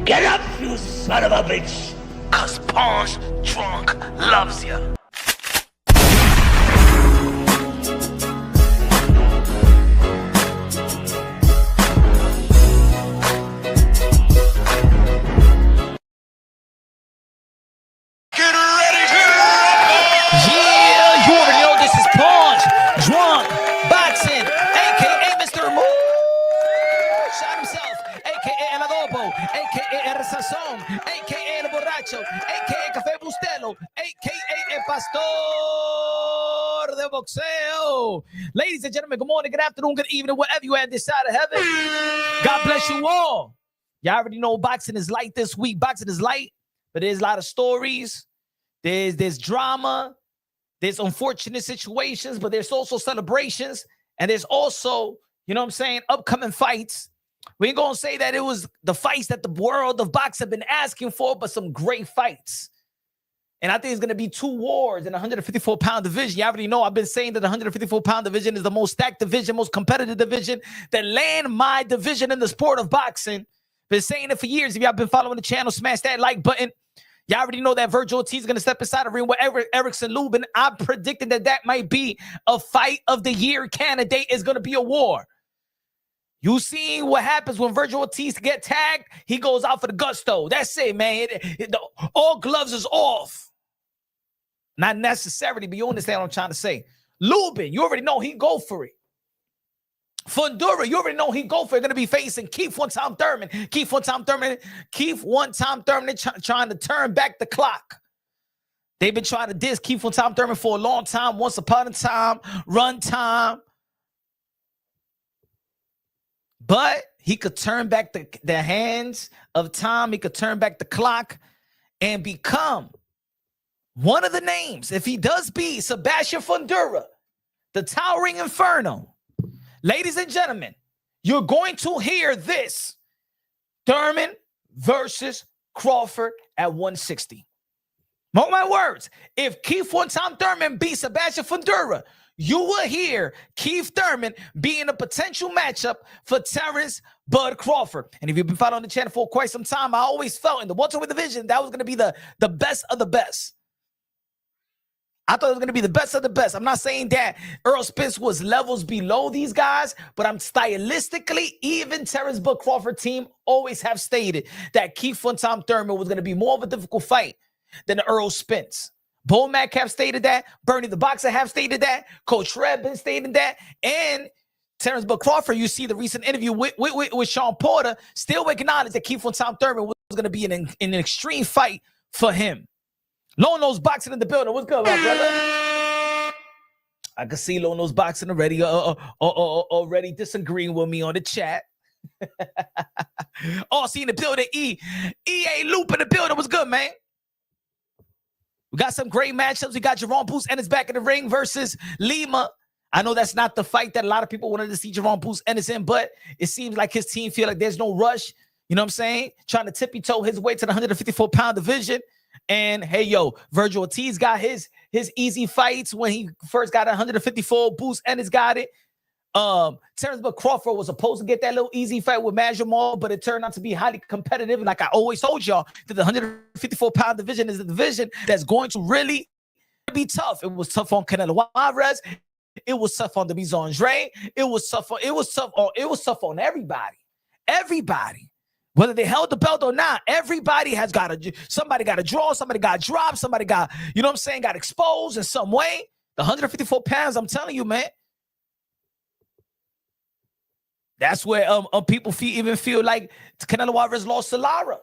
Get up, you son of a bitch! Cause Pawn's drunk loves you. A.K.A. Café Bustelo, A.K.A. El Pastor de Boxeo. Ladies and gentlemen, good morning, good afternoon, good evening, wherever you are at this side of heaven. God bless you all. Y'all already know boxing is light this week. Boxing is light, but there's a lot of stories. There's drama. There's unfortunate situations, but there's also celebrations. And there's also, you know what I'm saying, upcoming fights. We ain't going to say that it was the fights that the world of boxing have been asking for, but some great fights. And I think it's going to be 2 wars in the 154-pound division. You already know I've been saying that the 154-pound division is the most stacked division, most competitive division, that land my division in the sport of boxing. Been saying it for years. If y'all been following the channel, smash that like button. Y'all already know that Virgil Ortiz is going to step inside the ring with Erickson Lubin. I'm predicting that might be a fight of the year candidate. Is going to be a war. You seen what happens when Virgil Ortiz get tagged? He goes out for the gusto. That's it, man. All gloves is off. Not necessarily, but you understand what I'm trying to say. Lubin, you already know he go for it. Fundura, you already know he go for it. Going to be facing Keith one-time Thurman. Keith one-time Thurman trying to turn back the clock. They've been trying to diss Keith one-time Thurman for a long time. Once upon a time, run time. But he could turn back the hands of time. He could turn back the clock and become one of the names. If he does beat Sebastian Fundura, the Towering Inferno. Ladies and gentlemen, you're going to hear this. Thurman versus Crawford at 160. Mark my words. If Keith one-time Thurman beats Sebastian Fundura, you will hear Keith Thurman being a potential matchup for Terence Bud Crawford. And if you've been following the channel for quite some time, I always felt in the welterweight division that was going to be the best of the best. I thought it was going to be the best of the best. I'm not saying that Earl Spence was levels below these guys, but I'm stylistically, even Terence Bud Crawford team always have stated that Keith one-time Thurman was going to be more of a difficult fight than Earl Spence. Bo Mack have stated that. Bernie the Boxer have stated that. Coach Red been stating that. And Terence Bud Crawford, you see the recent interview with Sean Porter, still acknowledged that Keith one-time Thurman was going to be an extreme fight for him. Lone Nose Boxing in the building. What's good, my brother? I can see Lone Nose Boxing already disagreeing with me on the chat. See in the building. EA Loop in the building. What's good, man? We got some great matchups. We got Jerome Boots Ennis back in the ring versus Lima. I know that's not the fight that a lot of people wanted to see Jerome Boots Ennis in, but it seems like his team feel like there's no rush. You know what I'm saying? Trying to tippy-toe his way to the 154-pound division. And, hey, yo, Virgil Ortiz got his easy fights when he first got 154. Boots Ennis got it. Terence Bud Crawford was supposed to get that little easy fight with Majamal, but it turned out to be highly competitive. And like I always told y'all, that the 154-pound division is a division that's going to really be tough. It was tough on Canelo Alvarez. It was tough on Demise Andre. It was tough on everybody. Everybody. Whether they held the belt or not, everybody has somebody got to draw, somebody got dropped, somebody got, you know what I'm saying, got exposed in some way. The 154 pounds, I'm telling you, man. That's where people even feel like Canelo Alvarez lost to Lara.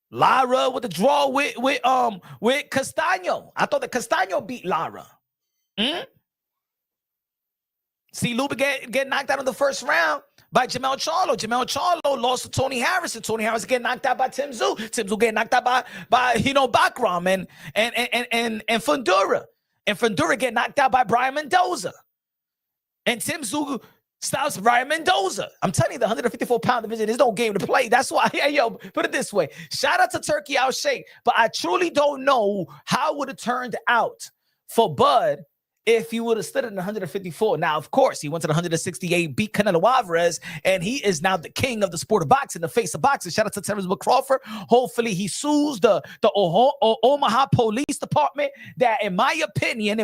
Lara with the draw with Castaño. I thought that Castaño beat Lara. See, Luba get knocked out in the first round by Jamel Charlo. Jamel Charlo lost to Tony Harrison. Tony Harrison get knocked out by Tim Tszyu. Tim Tszyu get knocked out by Bakram and Fundura. And Fundura get knocked out by Brian Mendoza. And Tim Tszyu stops Brian Mendoza. I'm telling you, the 154-pound division is no game to play. That's why, put it this way. Shout out to Turkey Al Sheikh, but I truly don't know how it would have turned out for Bud if he would have stood at 154. Now, of course, he went to the 168, beat Canelo Alvarez, and he is now the king of the sport of boxing, the face of boxing. Shout out to Terence Crawford. Hopefully, he sues the Omaha Police Department. That, in my opinion, I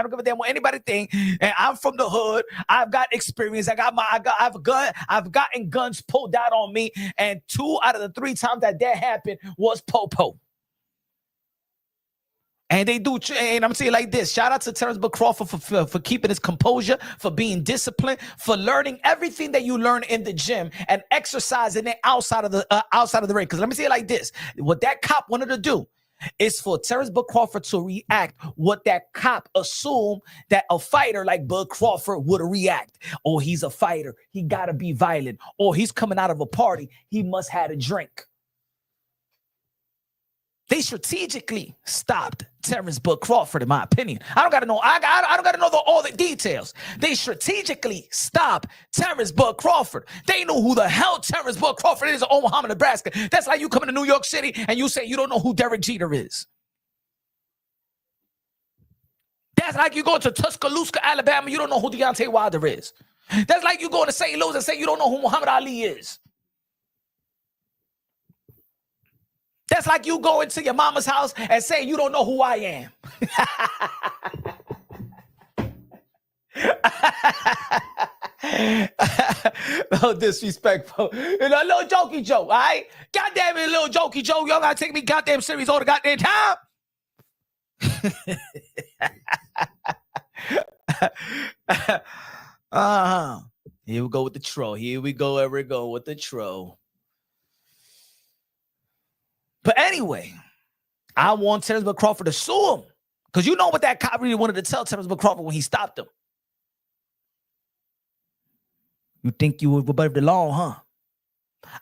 don't give a damn what anybody think. And I'm from the hood. I've got experience. I've a gun. I've gotten guns pulled out on me, and 2 out of the 3 times that happened was Popo. And they do, and I'm saying like this: shout out to Terence Crawford for keeping his composure, for being disciplined, for learning everything that you learn in the gym and exercising it outside of the ring. Because let me say it like this: what that cop wanted to do is for Terence Crawford to react what that cop assumed that a fighter like Bud Crawford would react. Oh, he's a fighter; he gotta be violent. Or he's coming out of a party; he must have a drink. They strategically stopped Terence Crawford, in my opinion. I don't gotta know. I don't gotta know all the details. They strategically stopped Terence Crawford. They know who the hell Terence Crawford is in Omaha, Nebraska. That's like you coming to New York City and you say you don't know who Derek Jeter is. That's like you go to Tuscaloosa, Alabama, you don't know who Deontay Wilder is. That's like you going to St. Louis and say you don't know who Muhammad Ali is. That's like you going to your mama's house and say you don't know who I am. No disrespectful. A little jokey joke, all right? Goddamn it, a little jokey joke. Y'all gotta take me goddamn serious all the goddamn time. Here we go with the troll. Here we go with the troll. But anyway, I want Terence Crawford to sue him. Because you know what that cop really wanted to tell Terence Crawford when he stopped him. You think you were above the law, huh?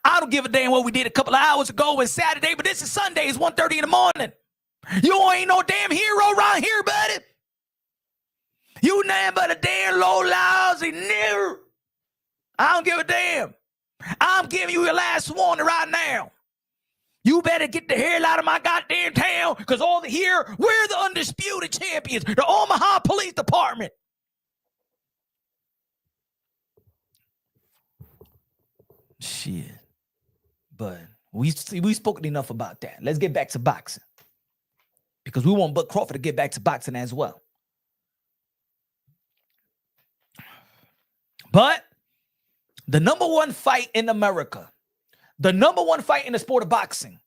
I don't give a damn what we did a couple of hours ago. It's Saturday, but this is Sunday. It's 1:30 in the morning. You ain't no damn hero around here, buddy. You nothing but a damn low lousy nigger. I don't give a damn. I'm giving you your last warning right now. You better get the hell out of my goddamn town, because over here, we're the undisputed champions, the Omaha Police Department. Shit. But we spoken enough about that. Let's get back to boxing. Because we want Bud Crawford to get back to boxing as well. But the number one fight in America, the number one fight in the sport of boxing,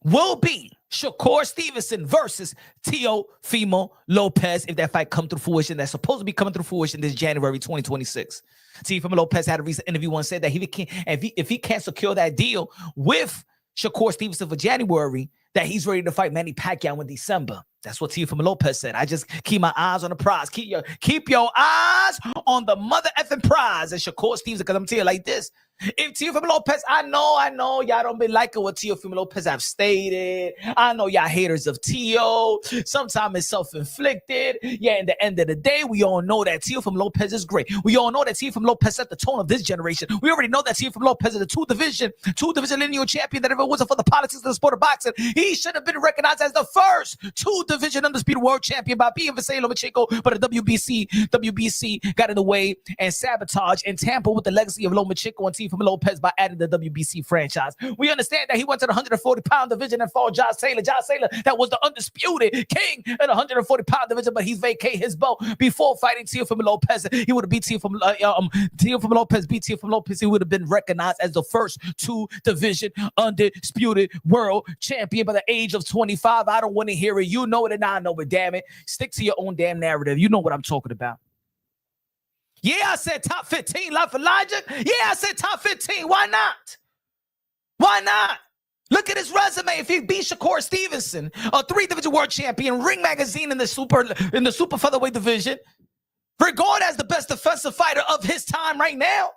will be Shakur Stevenson versus Teofimo Lopez. If that fight comes to fruition, that's supposed to be coming to fruition this January 2026. Teofimo Lopez had a recent interview and said that if he can't secure that deal with Shakur Stevenson for January, that he's ready to fight Manny Pacquiao in December. That's what Teofimo Lopez said. I just keep my eyes on the prize. Keep your eyes on the mother effing prize. And Shakur Stevenson, because I'm telling you like this. If Teofimo Lopez, I know y'all don't be liking what Teofimo Lopez have stated. I know y'all haters of Teo. Sometimes it's self-inflicted. Yeah, in the end of the day, we all know that Teofimo Lopez is great. We all know that Teofimo Lopez set the tone of this generation. We already know that Teofimo Lopez is a two-division lineal champion, that if it wasn't for the politics of the sport of boxing, he should have been recognized as the first two-division undisputed world champion by being Vasily Lomachenko, but the WBC got in the way and sabotaged and tampered with the legacy of Lomachenko and Teofimo Lopez by adding the WBC franchise. We understand that he went to the 140-pound division and fought Josh Taylor. Josh Taylor, that was the undisputed king in the 140-pound division, but he's vacated his belt before fighting Teofimo Lopez. He would have beat Teofimo Lopez. He would have been recognized as the first two-division undisputed world champion by the age of 25. I don't want to hear it. You know it and I know it, damn it. Stick to your own damn narrative. You know what I'm talking about. Yeah, I said top 15, Life Elijah. Yeah, I said top 15. Why not? Why not? Look at his resume. If he beat Shakur Stevenson, a three-division world champion, Ring Magazine in the super featherweight division, regarded as the best defensive fighter of his time right now.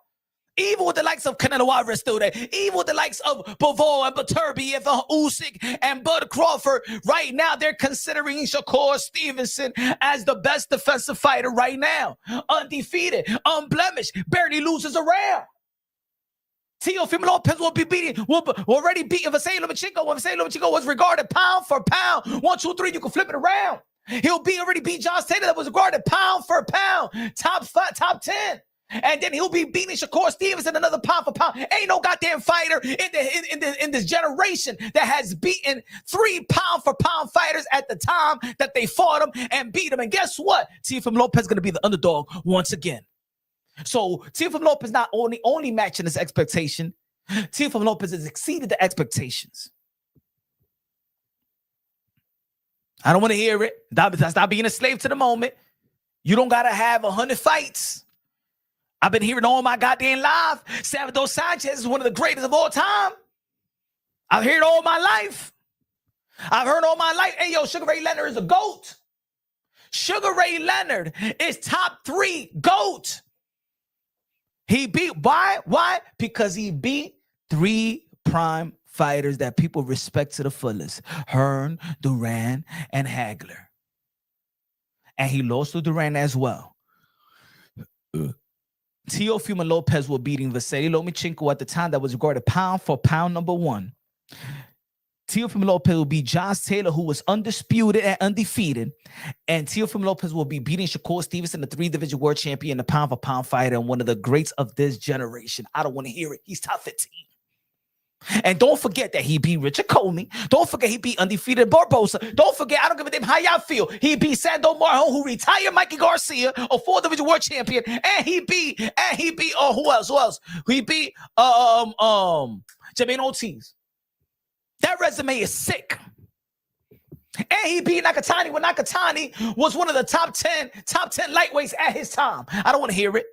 Even with the likes of Canelo Alvarez still there, even with the likes of Bivol and Beterbiev and Usyk and Bud Crawford, right now they're considering Shakur Stevenson as the best defensive fighter right now. Undefeated, unblemished, barely loses a round. Teofimo Lopez will already beat Vasily Lomachenko when Vasily Lomachenko was regarded pound for pound. 1, 2, 3, you can flip it around. He'll already beat Josh Taylor that was regarded pound for pound, top 10. And then he'll be beating Shakur Stevenson, another pound for pound. Ain't no goddamn fighter in this generation that has beaten 3 pound for pound fighters at the time that they fought him and beat him. And guess what? Teofimo Lopez is going to be the underdog once again. So Teofimo Lopez not only matching his expectation, Teofimo Lopez has exceeded the expectations. I don't want to hear it. That's not being a slave to the moment. You don't got to have 100 fights. I've been hearing all my goddamn life. Salvador Sanchez is one of the greatest of all time. I've heard all my life. Hey, yo, Sugar Ray Leonard is a GOAT. Sugar Ray Leonard is top 3 GOAT. He beat, why? Because he beat 3 prime fighters that people respect to the fullest. Hearn, Duran, and Hagler. And he lost to Duran as well. Teofimo Lopez will beating Vasily Lomachenko at the time that was regarded pound for pound number 1. Teofimo Lopez will beat Josh Taylor, who was undisputed and undefeated. And Teofimo Lopez will be beating Shakur Stevenson, the 3-division world champion, the pound for pound fighter, and one of the greats of this generation. I don't want to hear it. He's top 15. And don't forget that he beat Richard Comey. Don't forget he beat undefeated Barbosa. Don't forget, I don't give a damn how y'all feel. He beat Sando Marjon, who retired Mikey Garcia, a 4-division world champion. And he beat, who else? He beat Jermaine Ortiz. That resume is sick. And he beat Nakatani when Nakatani was one of the top 10 lightweights at his time. I don't want to hear it.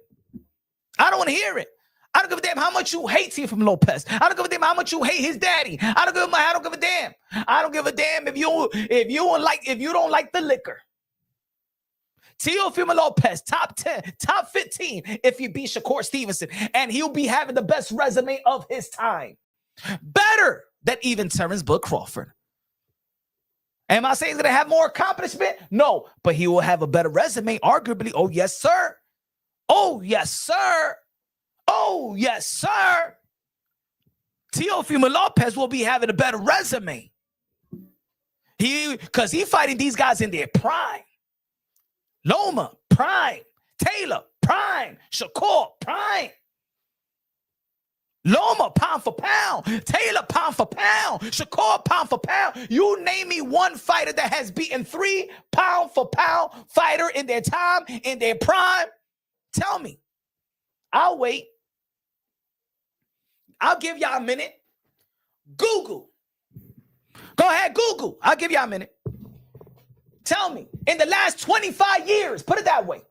I don't give a damn how much you hate Teofimo Lopez. I don't give a damn how much you hate his daddy. I don't give a damn. I don't give a damn if you don't like the liquor. Teofimo Lopez, top 10, top 15 if you beat Shakur Stevenson. And he'll be having the best resume of his time. Better than even Terence Crawford. Am I saying he's going to have more accomplishment? No, but he will have a better resume, arguably. Oh, yes, sir. Oh, yes, sir. Oh, yes, sir. Teofimo Lopez will be having a better resume. Because he's fighting these guys in their prime. Loma, prime. Taylor, prime. Shakur, prime. Loma, pound for pound. Taylor, pound for pound. Shakur, pound for pound. You name me one fighter that has beaten 3 pound for pound fighter in their time, in their prime. Tell me. I'll wait. I'll give y'all a minute. Google. Go ahead, Google. I'll give y'all a minute. Tell me, in the last 25 years, put it that way.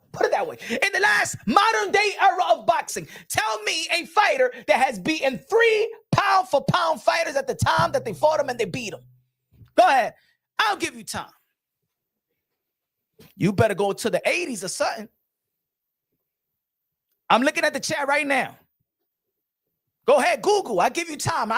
In the last modern day era of boxing, tell me a fighter that has beaten 3 pound for pound fighters at the time that they fought him and they beat him. Go ahead. I'll give you time. You better go to the 80s or something. I'm looking at the chat right now. Go ahead, Google. I give you time.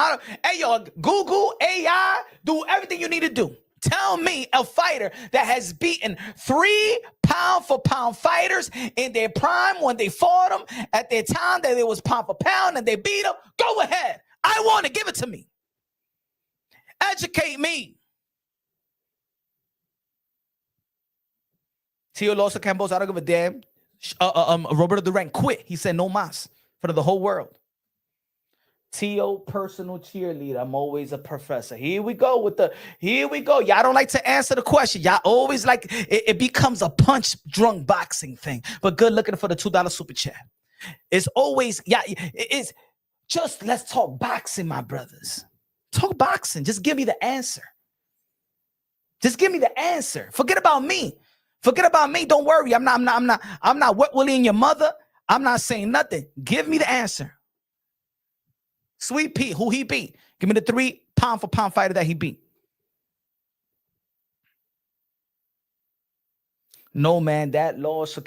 Hey, y'all, Google, AI, do everything you need to do. Tell me a fighter that has beaten 3 pound for pound fighters in their prime when they fought them at their time that it was pound for pound and they beat them. Go ahead. I want to give it to me. Educate me. Tio Losa Campos, I don't give a damn. Roberto Duran quit. He said no mas for the whole world. Tio, personal cheerleader. I'm always a professor. Here we go. Y'all don't like to answer the question. Y'all always like it becomes a punch drunk boxing thing. But good looking for the $2 super chat. It's always, it's just let's talk boxing, my brothers. Talk boxing. Just give me the answer. Just give me the answer. Forget about me. Don't worry. I'm not wet willy in your mother. I'm not saying nothing. Give me the answer. Sweet Pete, who he beat? Give me the 3 pound for pound fighter that he beat. No, man, that loss.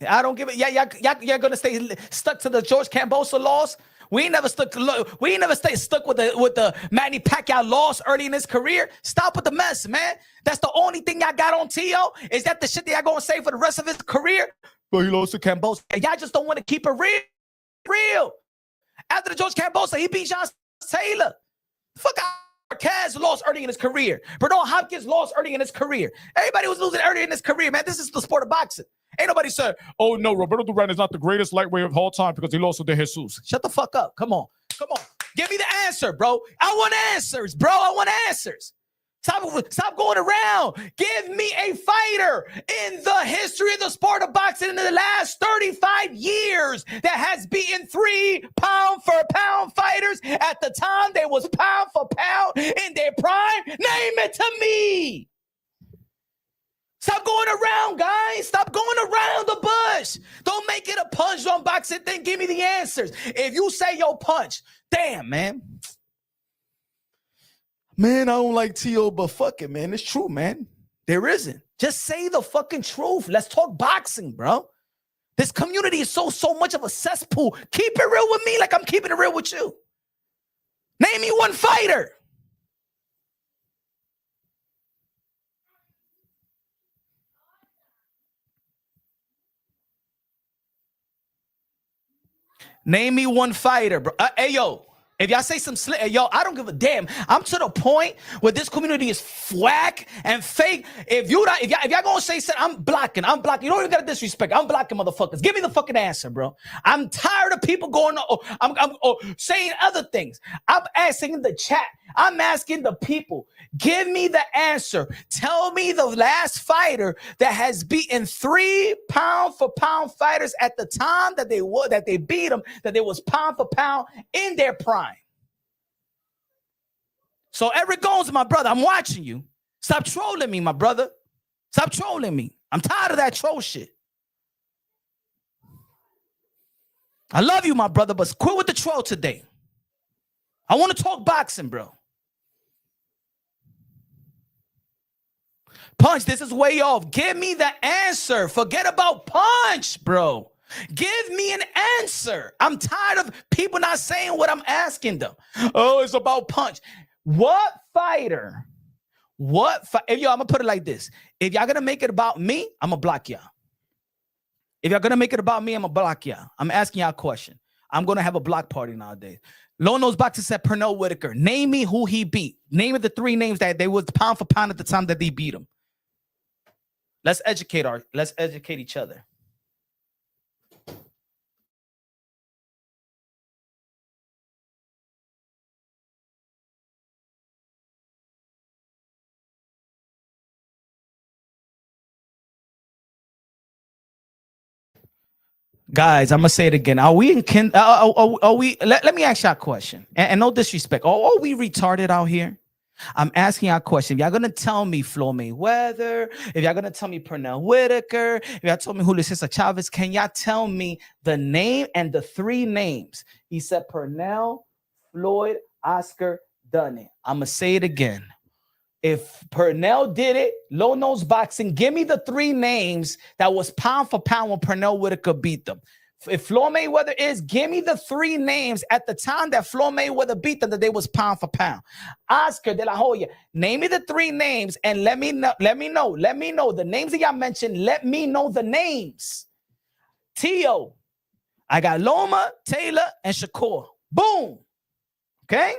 I don't give it. Y'all gonna stay stuck to the George Kambosos loss? We ain't never stuck with the Manny Pacquiao loss early in his career. Stop with the mess, man. That's the only thing y'all got on Tio. Is that the shit that y'all gonna say for the rest of his career? But he lost to Kambosos. Y'all just don't want to keep it real. After the George Kambosos, he beat Josh Taylor. Fuck Marquez lost early in his career. Bernard Hopkins lost early in his career. Everybody was losing early in his career, man. This is the sport of boxing. Ain't nobody said, oh, no, Roberto Duran is not the greatest lightweight of all time because he lost to De Jesus. Shut the fuck up. Come on. Come on. Give me the answer, bro. I want answers, bro. I want answers. Stop going around. Give me a fighter in the history of the sport of boxing in the last 35 years that has beaten 3 pound-for-pound fighters at the time they was pound-for-pound in their prime. Name it to me. Stop going around, guys. Stop going around the bush. Don't make it a punch on boxing thing. Give me the answers. If you say yo punch, damn, man. Man, I don't like T.O., but fuck it, man. It's true, man. There isn't. Just say the fucking truth. Let's talk boxing, bro. This community is so much of a cesspool. Keep it real with me like I'm keeping it real with you. Name me one fighter. Name me one fighter, bro. Hey, yo. If y'all say some slick, yo, I don't give a damn. I'm to the point where this community is whack and fake. If y'all gonna say something, I'm blocking. You don't even gotta disrespect. I'm blocking motherfuckers. Give me the fucking answer, bro. I'm tired of people going. I'm saying other things. I'm asking in the chat. I'm asking the people. Give me the answer. Tell me the last fighter that has beaten 3 pound-for-pound fighters at the time that they beat them, that they was pound-for-pound in their prime. So Eric Gomes, my brother, I'm watching you. Stop trolling me, my brother. Stop trolling me. I'm tired of that troll shit. I love you, my brother, but quit with the troll today. I want to talk boxing, bro. Punch, this is way off. Give me the answer. Forget about punch, bro. Give me an answer. I'm tired of people not saying what I'm asking them. Oh, it's about punch. What fighter? Yo, I'm going to put it like this. If y'all going to make it about me, I'm going to block y'all. If y'all going to make it about me, I'm going to block y'all. I'm asking y'all a question. I'm going to have a block party nowadays. Lone Nose Boxer said Pernell Whitaker. Name me who he beat. Name the 3 names that they was pound for pound at the time that they beat him. Let's educate each other. Guys, I'm gonna say it again. Are we in are we let me ask y'all a question. And no disrespect. Are we retarded out here? I'm asking y'all a question. If y'all gonna tell me Floyd Mayweather, if y'all gonna tell me Pernell Whitaker, if y'all told me Julio Cesar Chavez, can y'all tell me the name and the 3 names? He said Pernell, Floyd, Oscar, done it. I'm gonna say it again. If Pernell did it, Low Nose Boxing, give me the 3 names that was pound for pound when Pernell Whitaker beat them. If Floyd Mayweather is, give me the 3 names at the time that Floyd Mayweather beat them that they was pound for pound. Oscar de la Hoya, name me the 3 names and let me know the names that y'all mentioned. Let me know the names. Tio, I got Loma, Taylor, and Shakur. Boom. Okay?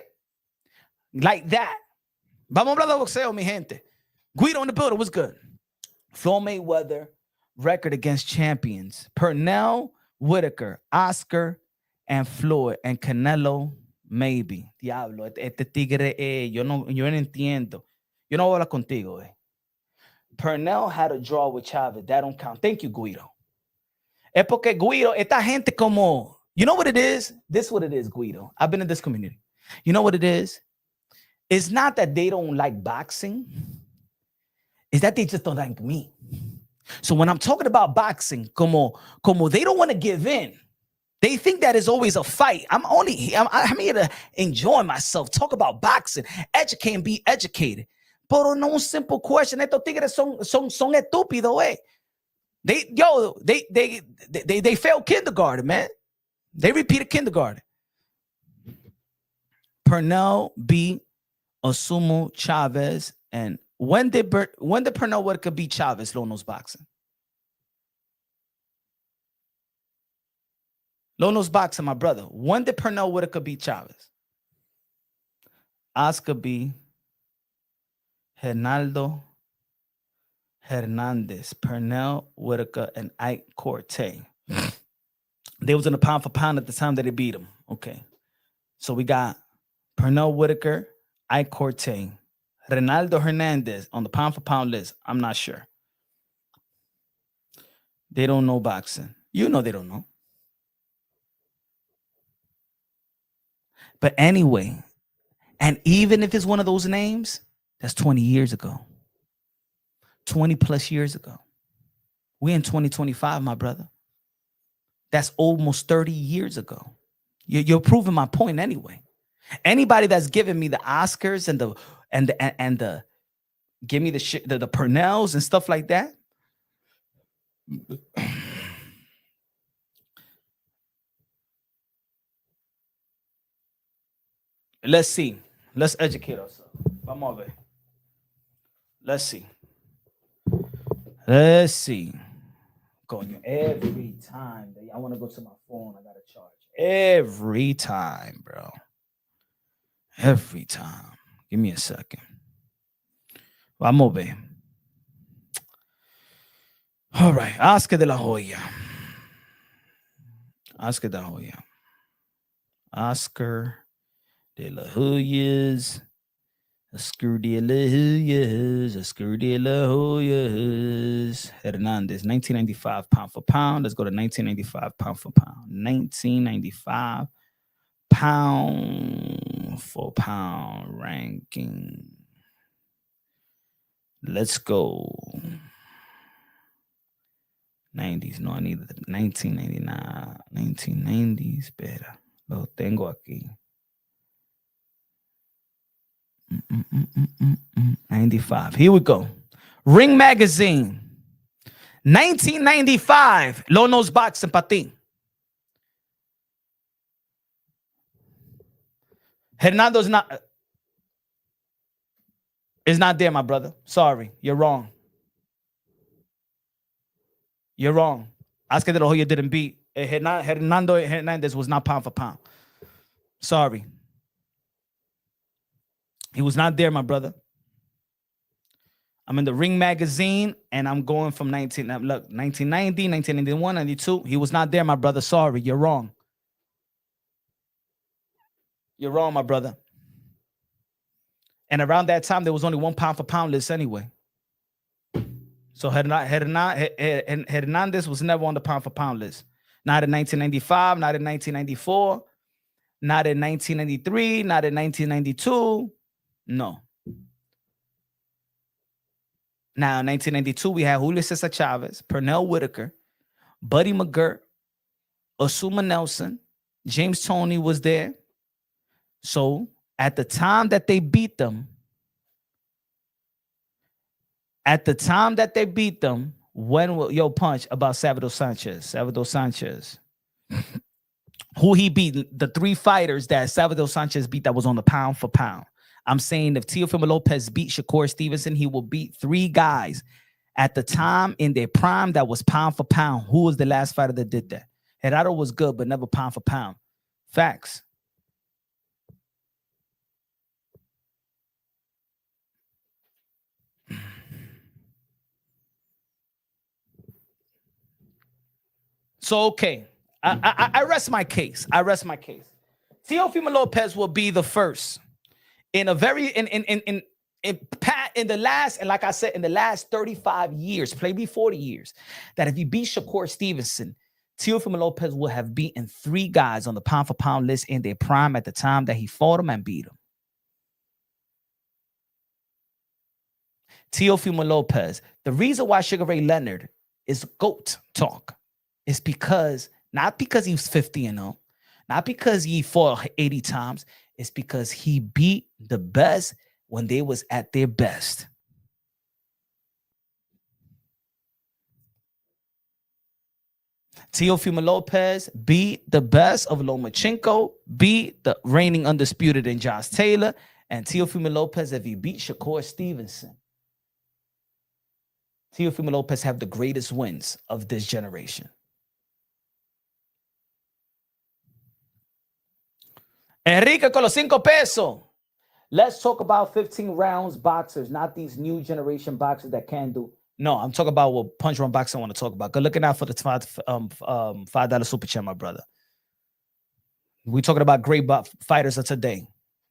Like that. Vamos a hablar de boxeo, mi gente. Guido in the building, what's good? Floyd Mayweather, record against champions. Pernell Whitaker, Oscar, and Floyd, and Canelo, maybe. Diablo, este tigre, yo no entiendo. Yo no voy a hablar contigo, Pernell had a draw with Chavez. That don't count. Thank you, Guido. Es porque Guido, esta gente como, you know what it is? This is what it is, Guido. I've been in this community. You know what it is? It's not that they don't like boxing. It's that they just don't like me. So when I'm talking about boxing, como they don't want to give in. They think that is always a fight. I'm here to enjoy myself, talk about boxing, educate and be educated. Pero no un simple question. Estos tigres son estúpidos, eh. They failed kindergarten, man. They repeated kindergarten. Pernell beat Osumu Chavez, and when did Pernell Whitaker beat Chavez? Low Nose Boxing. Low Nose Boxing, my brother. When did Pernell Whitaker beat Chavez? Oscar B. Hernaldo Hernandez, Pernell Whitaker, and Ike Corte. They was in the pound for pound at the time that they beat him. Okay. So we got Pernell Whitaker, Ike Corte, Ronaldo Hernandez on the pound for pound list. I'm not sure. They don't know boxing. You know they don't know. But anyway, and even if it's one of those names, that's 20 years ago. 20 plus years ago. We're in 2025, my brother. That's almost 30 years ago. You're proving my point anyway. Anybody that's giving me the Oscars and the give me the Purnells and stuff like that. Let's see. Let's educate ourselves. Vamos a ver. Let's see. Let's see. Going every time that I want to go to my phone, I gotta charge. Every time, bro. Every time. Give me a second. Vamos a ver. All right. Oscar de la Hoya. Oscar de la Hoya. Oscar de la Hoyas. Oscar de la Hoyas. Oscar de la Hoyas. Hernandez. 1995 pound for pound. Let's go to 1995 pound for pound. 1995 pound for pound ranking. Let's go. 90s. No, I need the 1999. 1990s. Espera. Lo tengo aquí. 95. Here we go. Ring Magazine. 1995. Lono's Boxing para ti. Hernando's is not there, my brother. Sorry. You're wrong. You're wrong. Oscar de la Hoya didn't beat. Hernando Hernandez was not pound for pound. Sorry. He was not there, my brother. I'm in the Ring Magazine, and I'm going from 1990, 1991, 92. He was not there, my brother. Sorry, you're wrong. You're wrong, my brother. And around that time, there was only one pound for pound list anyway. So Hernandez was never on the pound for pound list. Not in 1995, not in 1994, not in 1993, not in 1992. No. Now, in 1992, we had Julio Cesar Chavez, Pernell Whitaker, Buddy McGirt, Osuma Nelson, James Toney was there. So at the time that they beat them, when will yo punch about Salvador Sanchez? Who he beat, the three fighters that Salvador Sanchez beat that was on the pound for pound. I'm saying if Teofimo Lopez beat Shakur Stevenson, he will beat three guys at the time in their prime that was pound for pound. Who was the last fighter that did that? Gerardo was good, but never pound for pound. Facts. So, okay. I rest my case. Teofimo Lopez will be the first in a very in the last, and like I said, in the last 35 years, maybe 40 years, that if he beat Shakur Stevenson, Teofimo Lopez will have beaten three guys on the pound for pound list in their prime at the time that he fought him and beat him. Teofimo Lopez. The reason why Sugar Ray Leonard is GOAT talk is because, not because he was 50-0, not because he fought 80 times, it's because he beat the best when they was at their best. Teofimo Lopez beat the best of Lomachenko, beat the reigning undisputed in Josh Taylor, and Teofimo Lopez, if he beat Shakur Stevenson, Teofimo Lopez have the greatest wins of this generation. Enrique con los 5 pesos. Let's talk about 15 rounds boxers, not these new generation boxers that can do. No, I'm talking about what Punch Drunk Boxing I want to talk about. Good looking out for the $5 super chat, my brother. We're talking about great fighters of today.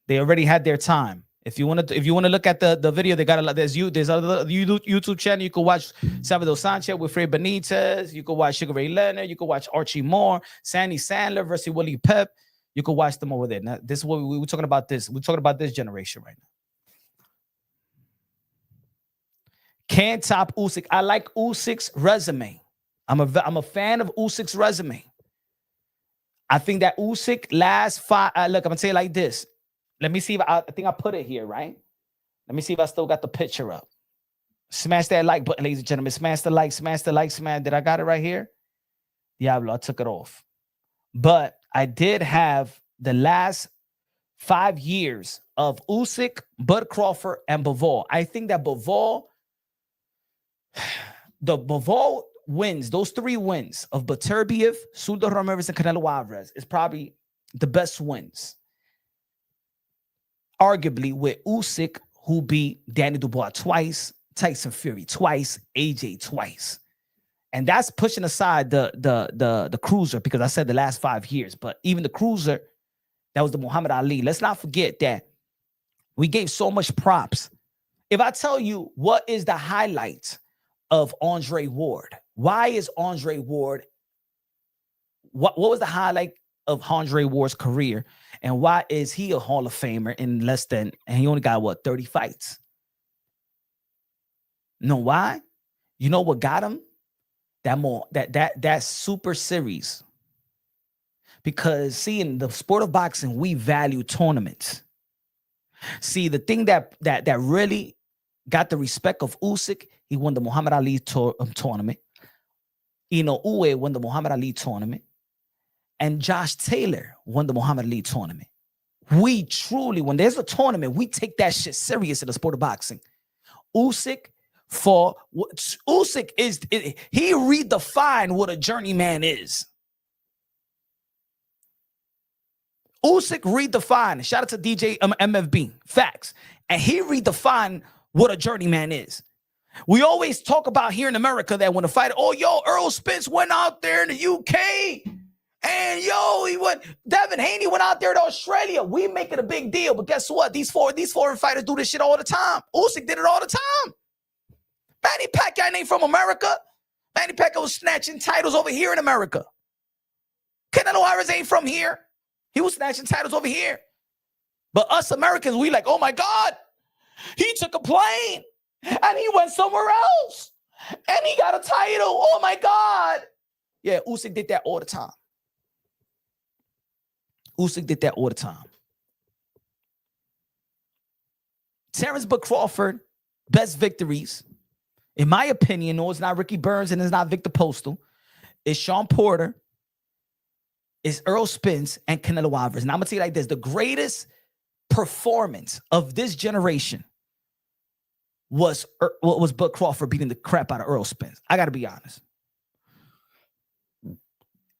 They already had their time. If you want to look at the video, they got a lot. There's other YouTube channel. You can watch Salvador Sanchez with Fred Benitez. You can watch Sugar Ray Leonard. You can watch Archie Moore, Sandy Sandler versus Willie Pep. You can watch them over there. Now, this is what we're talking about. We're talking about this generation right now. Can't top Usyk. I like Usyk's resume. I'm a fan of Usyk's resume. I think that Usyk last five. Look, I'm gonna say it like this. Let me see if I think I put it here, right? Let me see if I still got the picture up. Smash that like button, ladies and gentlemen. Smash the like, smash the like, smash. Did I got it right here? Diablo, I took it off. But I did have the last 5 years of Usyk, Bud Crawford, and Bivol. I think that Bivol wins, those 3 wins of Beterbiev, Suldo Ramirez, and Canelo Alvarez is probably the best wins. Arguably with Usyk, who beat Danny Dubois twice, Tyson Fury twice, AJ twice. And that's pushing aside the cruiser, because I said the last 5 years, but even the cruiser, that was the Muhammad Ali. Let's not forget that we gave so much props. If I tell you what is the highlight of Andre Ward, why is Andre Ward, what was the highlight of Andre Ward's career, and why is he a Hall of Famer in and he only got 30 fights? Know why? You know what got him? That super series. Because see, in the sport of boxing, we value tournaments. See, the thing that really got the respect of Usyk, he won the Muhammad Ali tournament. Uwe won the Muhammad Ali tournament. And Josh Taylor won the Muhammad Ali tournament. We truly, when there's a tournament, we take that shit serious in the sport of boxing. Usyk he redefined what a journeyman is. Usyk redefined. Shout out to DJ MFB. Facts. And he redefined what a journeyman is. We always talk about here in America that when a fighter, Earl Spence went out there in the UK. And Devin Haney went out there to Australia. We make it a big deal. But guess what? These foreign fighters do this shit all the time. Usyk did it all the time. Manny Pacquiao ain't from America. Manny Pacquiao was snatching titles over here in America. Canelo Alvarez ain't from here. He was snatching titles over here. But us Americans, we like, oh my God, he took a plane and he went somewhere else and he got a title. Oh my God. Yeah, Usyk did that all the time. Usyk did that all the time. Terence Crawford, best victories, in my opinion, no, it's not Ricky Burns and it's not Victor Postal. It's Sean Porter, it's Earl Spence, and Canelo Alvarez. And I'm going to tell you like this, the greatest performance of this generation was Bud Crawford beating the crap out of Earl Spence. I got to be honest.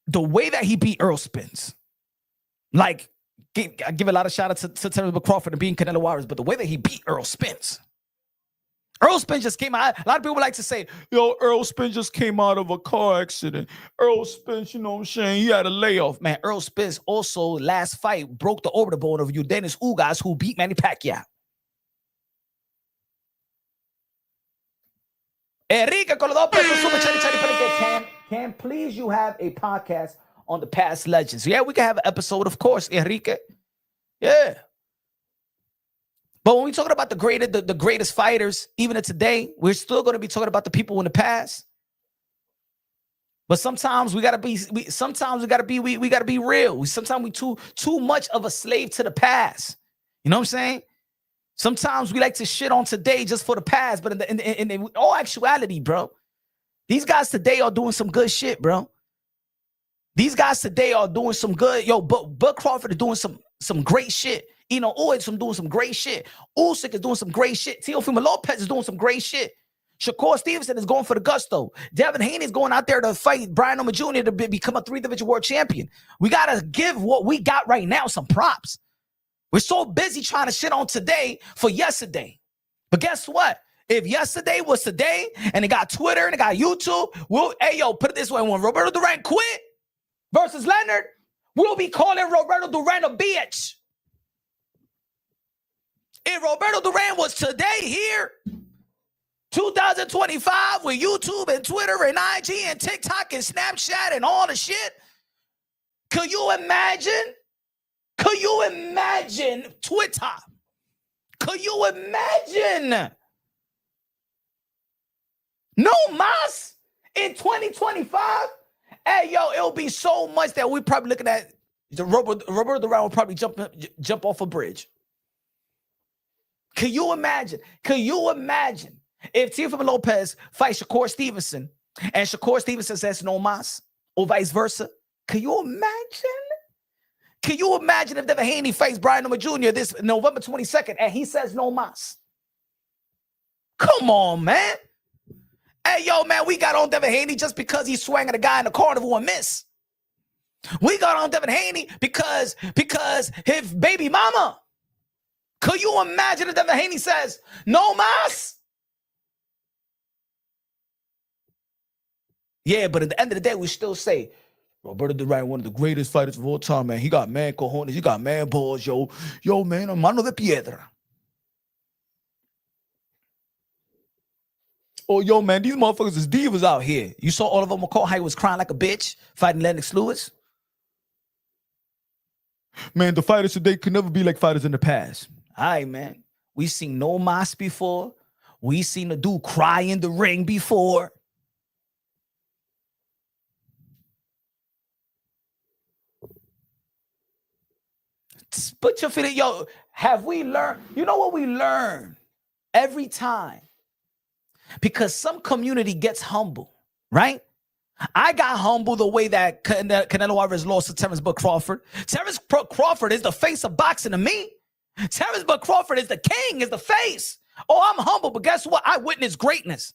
The way that he beat Earl Spence, like, I give a lot of shout out to Terence Crawford and beating Canelo Alvarez, but the way that he beat Earl Spence just came out. A lot of people like to say, Earl Spence just came out of a car accident. Earl Spence, you know what I'm saying? He had a layoff. Man, Earl Spence also, last fight, broke the orbital bone of Dennis Ugas, who beat Manny Pacquiao. Enrique can please you have a podcast on the past legends? Yeah, we can have an episode, of course, Enrique. Yeah. But when we're talking about the greatest fighters, even today, we're still going to be talking about the people in the past. But sometimes we gotta be real. Sometimes we too much of a slave to the past. You know what I'm saying? Sometimes we like to shit on today just for the past, but in all actuality, bro, these guys today are doing some good shit, bro. These guys today are doing some good. Bud Crawford is doing some great shit. Always doing some great shit. Usyk is doing some great shit. Teofimo Lopez is doing some great shit. Shakur Stevenson is going for the gusto. Devin Haney is going out there to fight Brian Oma Jr. to become a 3-division world champion. We got to give what we got right now some props. We're so busy trying to shit on today for yesterday. But guess what? If yesterday was today and it got Twitter and it got YouTube, hey, yo, put it this way. When Roberto Duran quit versus Leonard, we'll be calling Roberto Duran a bitch. If Roberto Duran was today here, 2025 with YouTube and Twitter and IG and TikTok and Snapchat and all the shit, could you imagine? Could you imagine Twitter? Could you imagine? No mas in 2025? Hey, yo, it'll be so much that we're probably looking at Roberto Duran will probably jump off a bridge. Could you imagine? Could you imagine if Teofimo Lopez fights Shakur Stevenson and Shakur Stevenson says no mas or vice versa? Could you imagine? Can you imagine if Devin Haney fights Brian Noma Jr. this November 22nd and he says no mas? Come on, man. Hey, yo, man, we got on Devin Haney just because he swung at a guy in the carnival and missed. We got on Devin Haney because his baby mama. Could you imagine if Devin Haney says no mas? Yeah, but at the end of the day, we still say Roberto Duran, one of the greatest fighters of all time, man. He got man cojones. He got man balls, yo. Yo, man, mano de piedra. Oh, yo, man, these motherfuckers is divas out here. You saw Oliver McCall, how he was crying like a bitch fighting Lennox Lewis? Man, the fighters today could never be like fighters in the past. All right, man. We seen no mas before. We seen a dude cry in the ring before. Put your feet in, yo, have we learned? You know what we learn every time? Because some community gets humble, right? I got humble the way that Canelo Alvarez lost to Terence Crawford. Terence Crawford is the face of boxing to me. Terence Crawford is the king, is the face. Oh, I'm humble, but guess what? I witnessed greatness.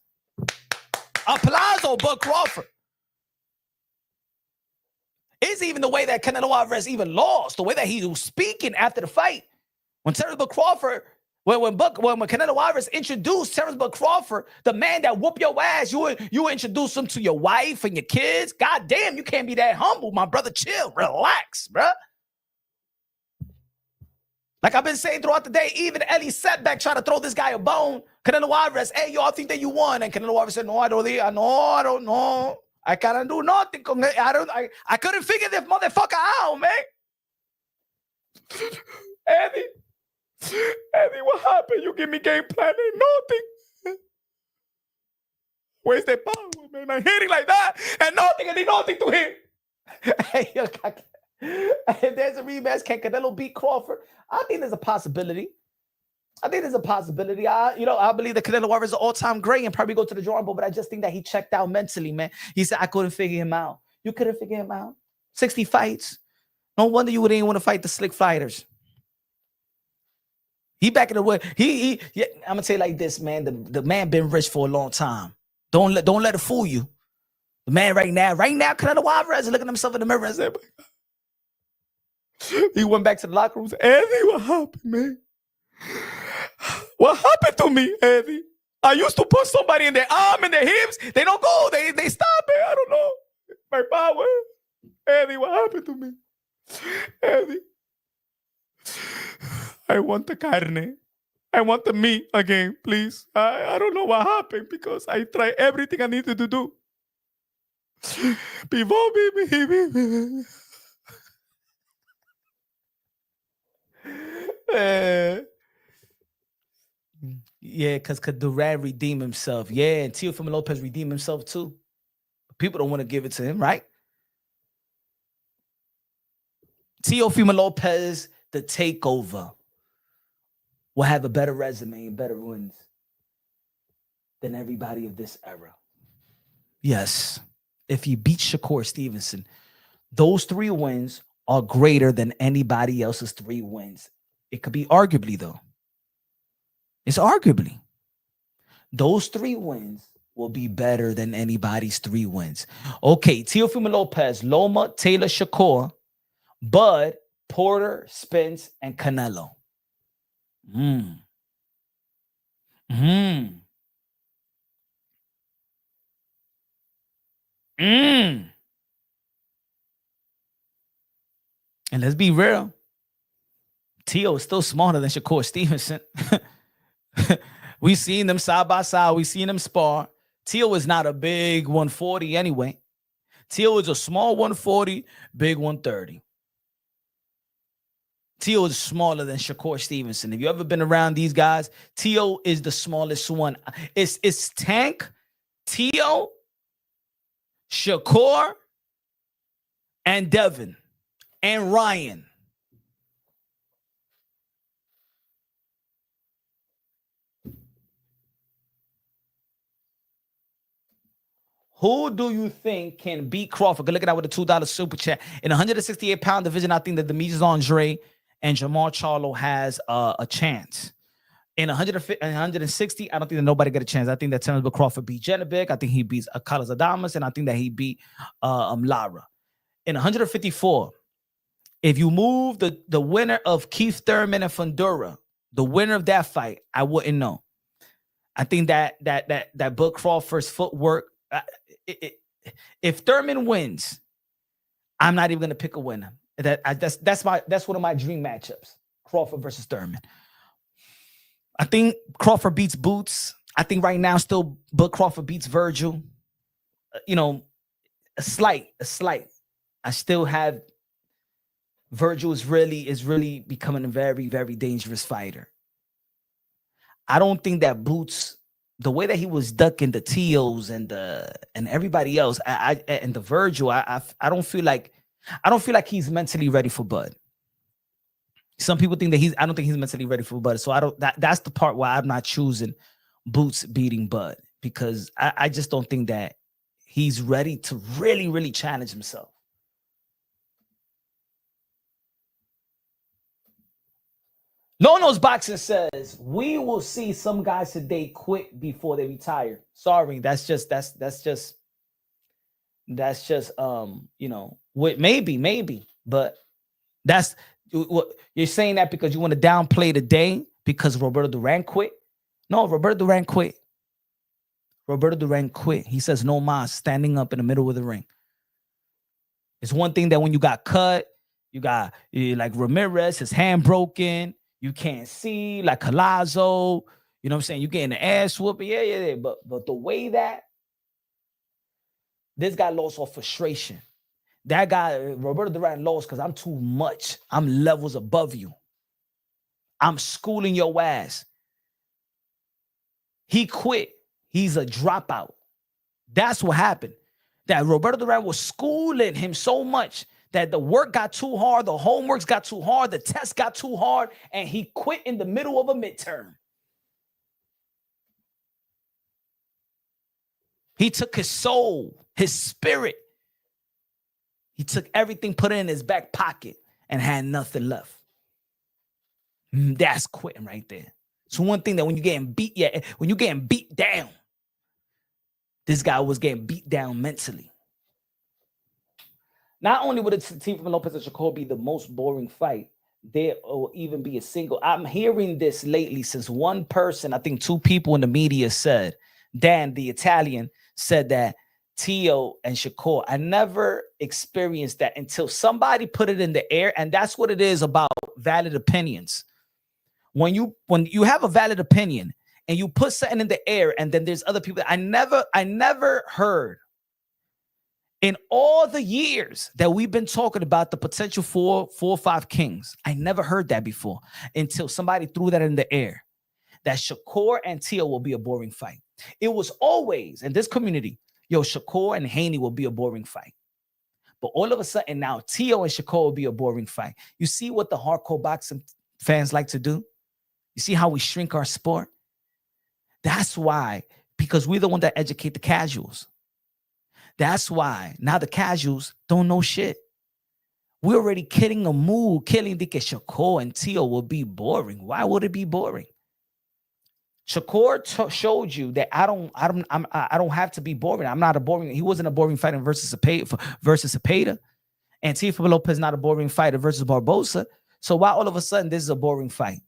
Aplauso, Bud Crawford. It's even the way that Canelo Alvarez even lost, the way that he was speaking after the fight. When Terence Crawford, when Canelo Alvarez introduced Terence Crawford, the man that whoop your ass, you introduce him to your wife and your kids. God damn, you can't be that humble, my brother. Chill, relax, bruh. Like I've been saying throughout the day, even Eddie Setback trying to throw this guy a bone. Canelo Alvarez, hey, yo, I think that you won. And Canelo Alvarez said, no, I don't know. I can't do nothing. I couldn't figure this motherfucker out, man. Eddie, what happened? You give me game plan and nothing. Where's the power, man? I'm hitting like that and nothing. I need nothing to hit. Hey, if there's a rematch, can Canelo beat Crawford? I think there's a possibility. I believe that Canelo Alvarez is an all-time great and probably go to the drawing board, but I just think that he checked out mentally, man. He said, I couldn't figure him out. You couldn't figure him out? 60 fights. No wonder you wouldn't even want to fight the slick fighters. He back in the way. I'm gonna say it like this, man. The man been rich for a long time. Don't let it fool you. The man right now, Canelo Alvarez is looking at himself in the mirror and said, he went back to the locker room and said, Eddie, what happened, man? What happened to me, Eddie? I used to put somebody in their arm and their hips. They don't go. They stop it. I don't know. My power. Eddie, what happened to me? Eddie. I want the carne. I want the meat again, please. I don't know what happened because I tried everything I needed to do. Yeah, because Duran redeemed himself. Yeah, and Teofimo Lopez redeemed himself too. People don't want to give it to him, right? Teofimo Lopez, the takeover, will have a better resume and better wins than everybody of this era. Yes, if he beats Shakur Stevenson, those 3 wins are greater than anybody else's 3 wins. It could be arguably, though. It's arguably. Those 3 wins will be better than anybody's 3 wins. Okay, Teofimo Lopez, Loma, Taylor, Shakur, Bud, Porter, Spence, and Canelo. Mm. Mm. Mm. And let's be real, Tio is still smaller than Shakur Stevenson. We seen them side by side. We seen them spar. Tio is not a big 140 anyway. Tio is a small 140, big 130. Tio is smaller than Shakur Stevenson. If you ever been around these guys, Tio is the smallest one. It's Tank, Tio, Shakur, and Devin, and Ryan. Who do you think can beat Crawford? Good looking at with a $2 super chat. In 168-pound division, I think that Demetrius Andre and Jamar Charlo has a chance. In 160, I don't think that nobody got a chance. I think that Terence Crawford beat Janovic. I think he beats Carlos Adames, and I think that he beat Lara. In 154, if you move the winner of Keith Thurman and Fundora, the winner of that fight, I wouldn't know. I think that Bud Crawford's footwork. If Thurman wins, I'm not even gonna pick a winner. That's one of my dream matchups. Crawford versus Thurman. I think Crawford beats Boots. I think right now still Bud Crawford beats Virgil. A slight. I still have Virgil is really becoming a very, very dangerous fighter. I don't think that Boots, the way that he was ducking the Tios and everybody else, and the Virgil, I don't feel like he's mentally ready for Bud. Some people think that I don't think he's mentally ready for Bud. So that's the part why I'm not choosing Boots beating Bud, because I just don't think that he's ready to really, really challenge himself. No Nose Boxing says we will see some guys today quit before they retire. Sorry, that's just maybe, but that's what you're saying, that because you want to downplay the day because Roberto Duran quit. No, Roberto Duran quit. He says no mas, standing up in the middle of the ring. It's one thing that when you got cut, you got like Ramirez, his hand broken. You can't see, like Colazo, you know what I'm saying? You getting the ass whooping, yeah. But the way that this guy lost off frustration. That guy, Roberto Duran, lost because I'm too much. I'm levels above you. I'm schooling your ass. He quit. He's a dropout. That's what happened. That Roberto Duran was schooling him so much that the work got too hard, the homeworks got too hard, the tests got too hard, and he quit in the middle of a midterm. He took his soul, his spirit. He took everything, put it in his back pocket, and had nothing left. That's quitting right there. So one thing that when you're getting beat down, this guy was getting beat down mentally. Not only would Teofimo Lopez and Shakur be the most boring fight, there will even be a single. I'm hearing this lately since one person, I think two people in the media said, Dan, the Italian, said that Tio and Shakur. I never experienced that until somebody put it in the air, and that's what it is about valid opinions. When you have a valid opinion and you put something in the air, and then there's other people. I never heard in all the years that we've been talking about the potential for 4 or 5 kings. I never heard that before until somebody threw that in the air, that Shakur and Tio will be a boring fight. It was always in this community, Shakur and Haney will be a boring fight. But all of a sudden now, Tio and Shakur will be a boring fight. You see what the hardcore boxing fans like to do? You see how we shrink our sport? That's why, because we're the one that educate the casuals. That's why now the casuals don't know shit. We're already killing the Shakur and Tio will be boring. Why would it be boring? Shakur showed you that I don't have to be boring. I'm not a boring. He wasn't a boring fighter versus Cepeda. And Teofimo Lopez is not a boring fighter versus Barbosa. So why all of a sudden this is a boring fight?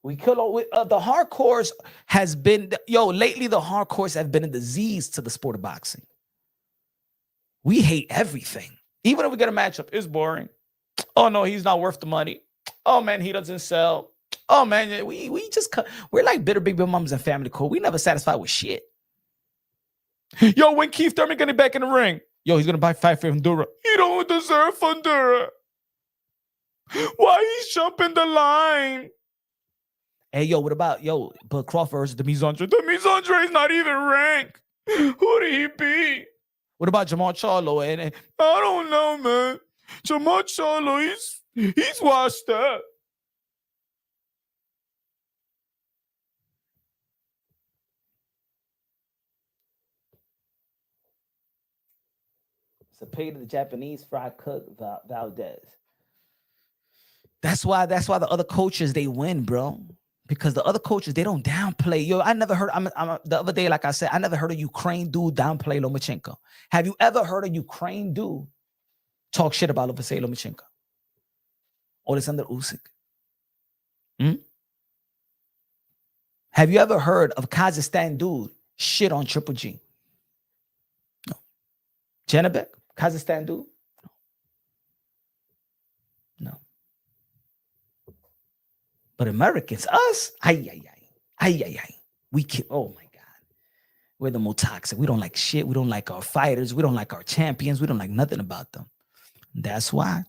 We kill the hardcores has been, lately the hardcores have been a disease to the sport of boxing. We hate everything. Even if we get a matchup, it's boring. Oh no, he's not worth the money. Oh man, he doesn't sell. Oh man, we're like bitter big mums and family court. We never satisfied with shit. Yo, when Keith Thurman getting back in the ring? Yo, he's gonna fight for Honduras. He don't deserve Honduras. Why he's jumping the line? Hey, yo, what about but Crawford versus Demise Andre? Demise Andre is not even ranked. Who did he beat? What about Jamal Charlo? And I don't know, man. Jamal Charlo, he's washed up. Cepeda, the Japanese fry cook, Valdez. That's why the other coaches, they win, bro. Because the other coaches, they don't downplay. Yo, I never heard, the other day, like I said, I never heard a Ukraine dude downplay Lomachenko. Have you ever heard a Ukraine dude talk shit about Vasily Lomachenko? Alexander Usyk? Have you ever heard of Kazakhstan dude shit on Triple G? No. Janabek? Kazakhstan dude? No. But Americans, us, we kill. Oh my God, we're the most toxic. We don't like shit. We don't like our fighters. We don't like our champions. We don't like nothing about them. That's why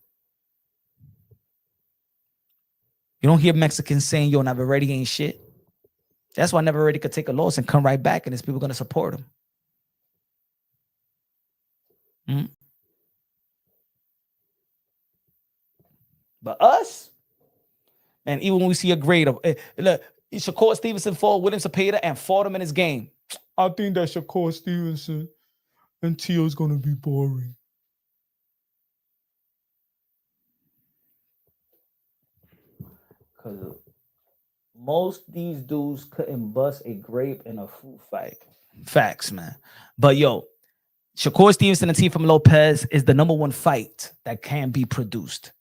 you don't hear Mexicans saying, "Yo, Navarrete ain't shit." That's why Navarrete could take a loss and come right back, and there's people gonna support him. But us. And even when we see a grade of, look, Shakur Stevenson fought William Cepeda and fought him in his game. I think that Shakur Stevenson and Teo's going to be boring. Because most these dudes couldn't bust a grape in a fruit fight. Facts, man. But yo, Shakur Stevenson and Teofimo Lopez is the #1 fight that can be produced.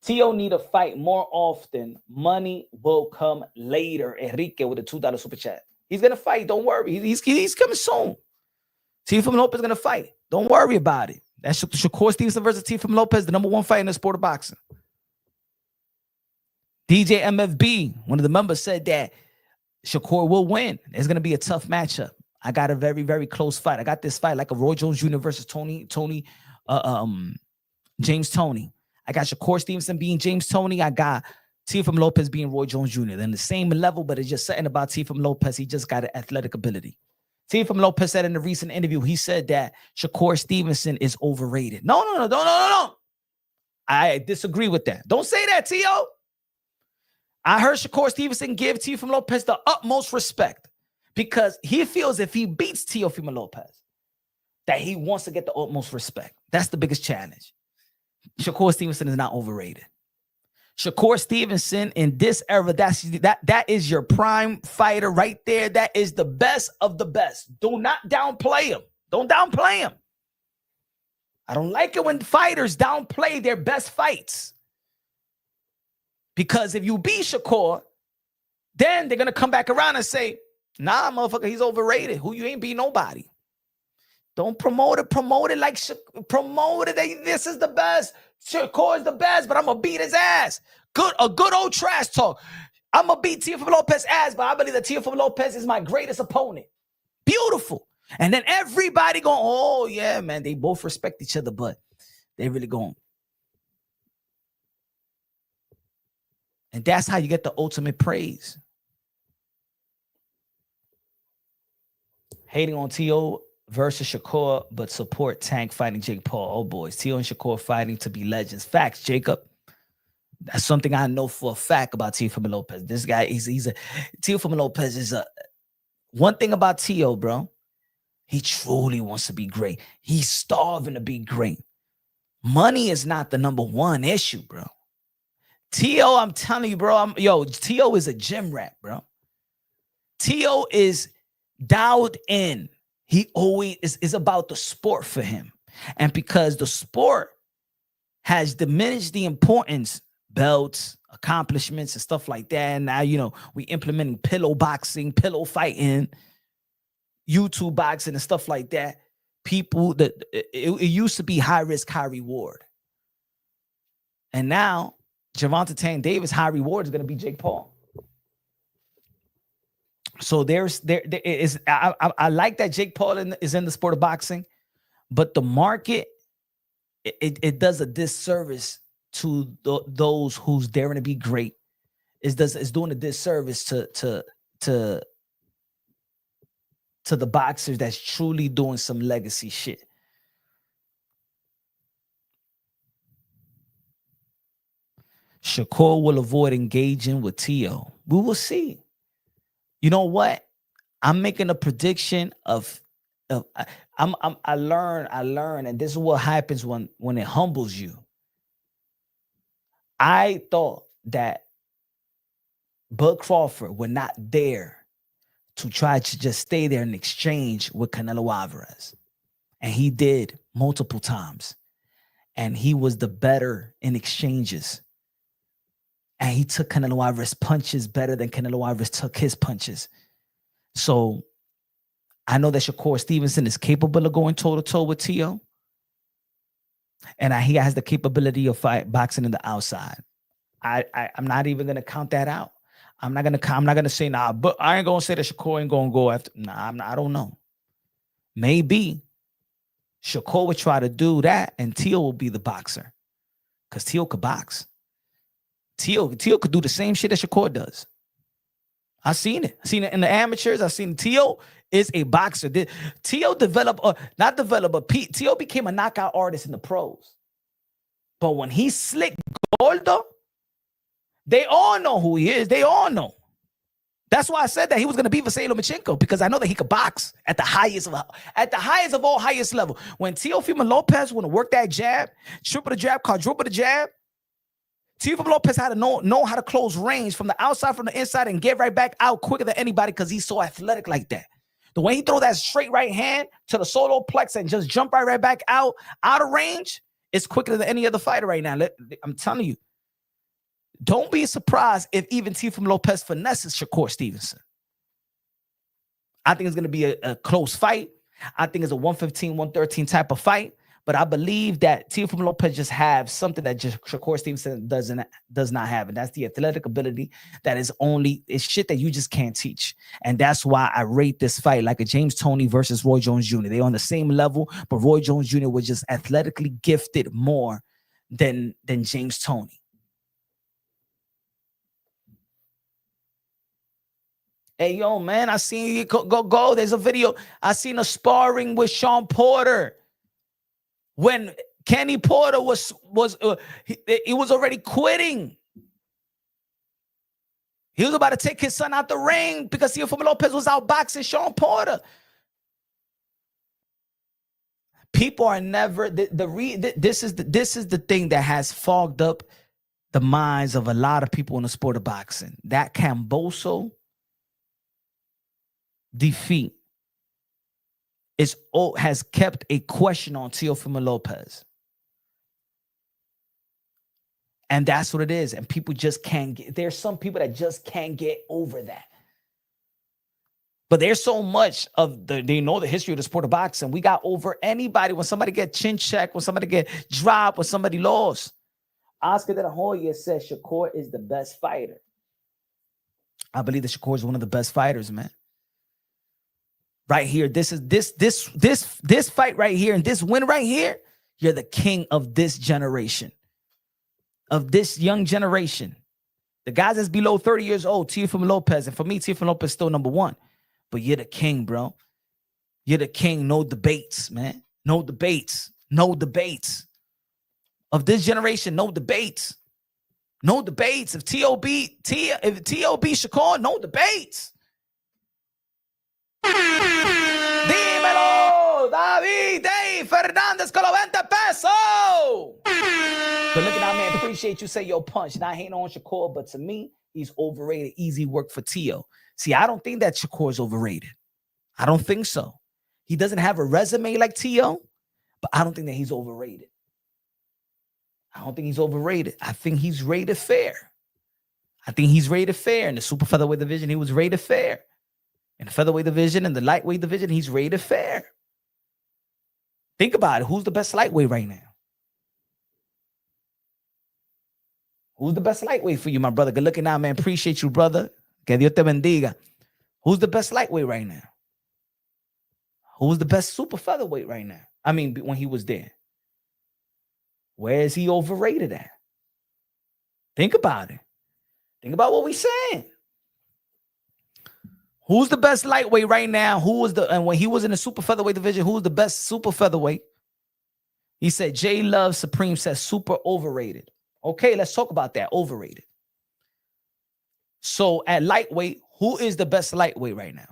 Tio need a fight more often. Money will come later. Enrique with a $2 super chat. He's gonna fight. Don't worry. He's coming soon. Teofimo Lopez is gonna fight. Don't worry about it. That's Shakur Stevenson versus Teofimo Lopez, the #1 fight in the sport of boxing. DJ MFB, one of the members, said that Shakur will win. It's gonna be a tough matchup. I got a very, very close fight. I got this fight like a Roy Jones Jr. versus James Toney. I got Shakur Stevenson being James Toney. I got Teofimo Lopez being Roy Jones Jr. They're in the same level, but it's just something about Teofimo Lopez. He just got an athletic ability. Teofimo Lopez said in a recent interview, he said that Shakur Stevenson is overrated. No. I disagree with that. Don't say that, Tio. I heard Shakur Stevenson give Teofimo Lopez the utmost respect because he feels if he beats Teofimo Lopez, that he wants to get the utmost respect. That's the biggest challenge. Shakur Stevenson is not overrated. Shakur Stevenson in this era, that is your prime fighter right there. That is the best of the best. Do not downplay him. Don't downplay him. I don't like it when fighters downplay their best fights. Because if you beat Shakur, then they're going to come back around and say, nah, motherfucker, he's overrated. Who you ain't beat nobody. Don't promote it. Promote it like promote it. This is the best. Shakur is the best, but I'm gonna beat his ass. A good old trash talk. I'm gonna beat Teofimo Lopez's ass, but I believe that Teofimo Lopez is my greatest opponent. Beautiful. And then everybody going, oh yeah, man. They both respect each other, but they really going. And that's how you get the ultimate praise. Hating on Tio versus Shakur, but support Tank fighting Jake Paul. Oh, boys. Tio and Shakur fighting to be legends. Facts, Jacob. That's something I know for a fact about Teofimo Lopez. This guy, Teofimo Lopez is one thing about Tio, bro. He truly wants to be great. He's starving to be great. Money is not the #1 issue, bro. Tio, I'm telling you, bro. Tio is a gym rat, bro. Tio is dialed in. He always is about the sport for him. And because the sport has diminished the importance, belts, accomplishments, and stuff like that. And now, we implementing pillow boxing, pillow fighting, YouTube boxing, and stuff like that. People that it used to be high risk, high reward. And now Gervonta Tank Davis, high reward is going to be Jake Paul. So there is. I like that Jake Paul is in the sport of boxing, but the market it does a disservice to those who's daring to be great. It's doing a disservice to the boxers that's truly doing some legacy shit. Shakur will avoid engaging with Teo. We will see. You know what? I'm making a prediction of I learn, and this is what happens when it humbles you. I thought that Bud Crawford would not dare to try to just stay there in exchange with Canelo Alvarez. And he did multiple times. And he was the better in exchanges. And he took Canelo Alvarez punches better than Canelo Alvarez took his punches. So I know that Shakur Stevenson is capable of going toe-to-toe with Teo. And he has the capability of boxing in the outside. I'm not even going to count that out. I'm not gonna say nah, but I ain't gonna say that Shakur ain't gonna go after. Nah, I don't know. Maybe Shakur would try to do that, and Teo will be the boxer, because Teo could box. Teo could do the same shit that Shakur does. I seen it in the amateurs. I seen Teo is a boxer. Teo Teo became a knockout artist in the pros. But when he slicked Gordo, they all know who he is. They all know. That's why I said that he was going to beat Vasily Lomachenko, because I know that he could box at the highest of all highest level. When Teofimo Lopez want to work that jab, triple the jab, quadruple the jab, Teofimo Lopez had to know how to close range from the outside, from the inside, and get right back out quicker than anybody, because he's so athletic like that. The way he throw that straight right hand to the solar plex and just jump right back out of range is quicker than any other fighter right now. I'm telling you. Don't be surprised if even Teofimo Lopez finesses Shakur Stevenson. I think it's going to be a close fight. I think it's a 115, 113 type of fight. But I believe that Teofimo Lopez just have something that just Shakur Stevenson does not have. And that's the athletic ability that is shit that you just can't teach. And that's why I rate this fight like a James Toney versus Roy Jones Jr. They're on the same level, but Roy Jones Jr. was just athletically gifted more than James Toney. Hey, yo, man, I seen you go. There's a video. I seen a sparring with Sean Porter when Kenny Porter was already quitting. He was about to take his son out the ring because Teofimo Lopez was outboxing Sean Porter. People are never this is the thing that has fogged up the minds of a lot of people in the sport of boxing. That Camboso defeat has kept a question on Teofimo Lopez. And that's what it is. And people just can't get, there's some people that just can't get over that. But there's so much of they know the history of the sport of boxing. We got over anybody. When somebody get chin checked, when somebody get dropped, when somebody lost. Oscar De La Hoya says Shakur is the best fighter. I believe that Shakur is one of the best fighters, man. Right here, this fight right here, and this win right here, you're the king of this generation, of this young generation. The guys that's below 30 years old, Teofimo Lopez, and for me, Teofimo Lopez is still number one. But you're the king, bro. You're the king. No debates, man. No debates. No debates. Of this generation, no debates. No debates. If T.O.B. Shakur, no debates. Dímelo, David, Dave Fernandez con 20 pesos. But look at that, man. Appreciate you say your punch. Not hating on Shakur, but to me, he's overrated. Easy work for Teo. See, I don't think that Shakur is overrated. I don't think so. He doesn't have a resume like T.O., but I don't think that he's overrated. I don't think he's overrated. I think he's rated fair. I think he's rated fair. In the super featherweight division, he was rated fair. In the featherweight division and the lightweight division, he's rated fair. Think about it. Who's the best lightweight right now? Who's the best lightweight for you, my brother? Good looking out, man. Appreciate you, brother. Que Dios te bendiga. Who's the best lightweight right now? Who's the best super featherweight right now? I mean, when he was there. Where is he overrated at? Think about it. Think about what we're saying. Who's the best lightweight right now? And when he was in the super featherweight division, who was the best super featherweight? He said, J Love Supreme says super overrated. Okay, let's talk about that. Overrated. So at lightweight, who is the best lightweight right now?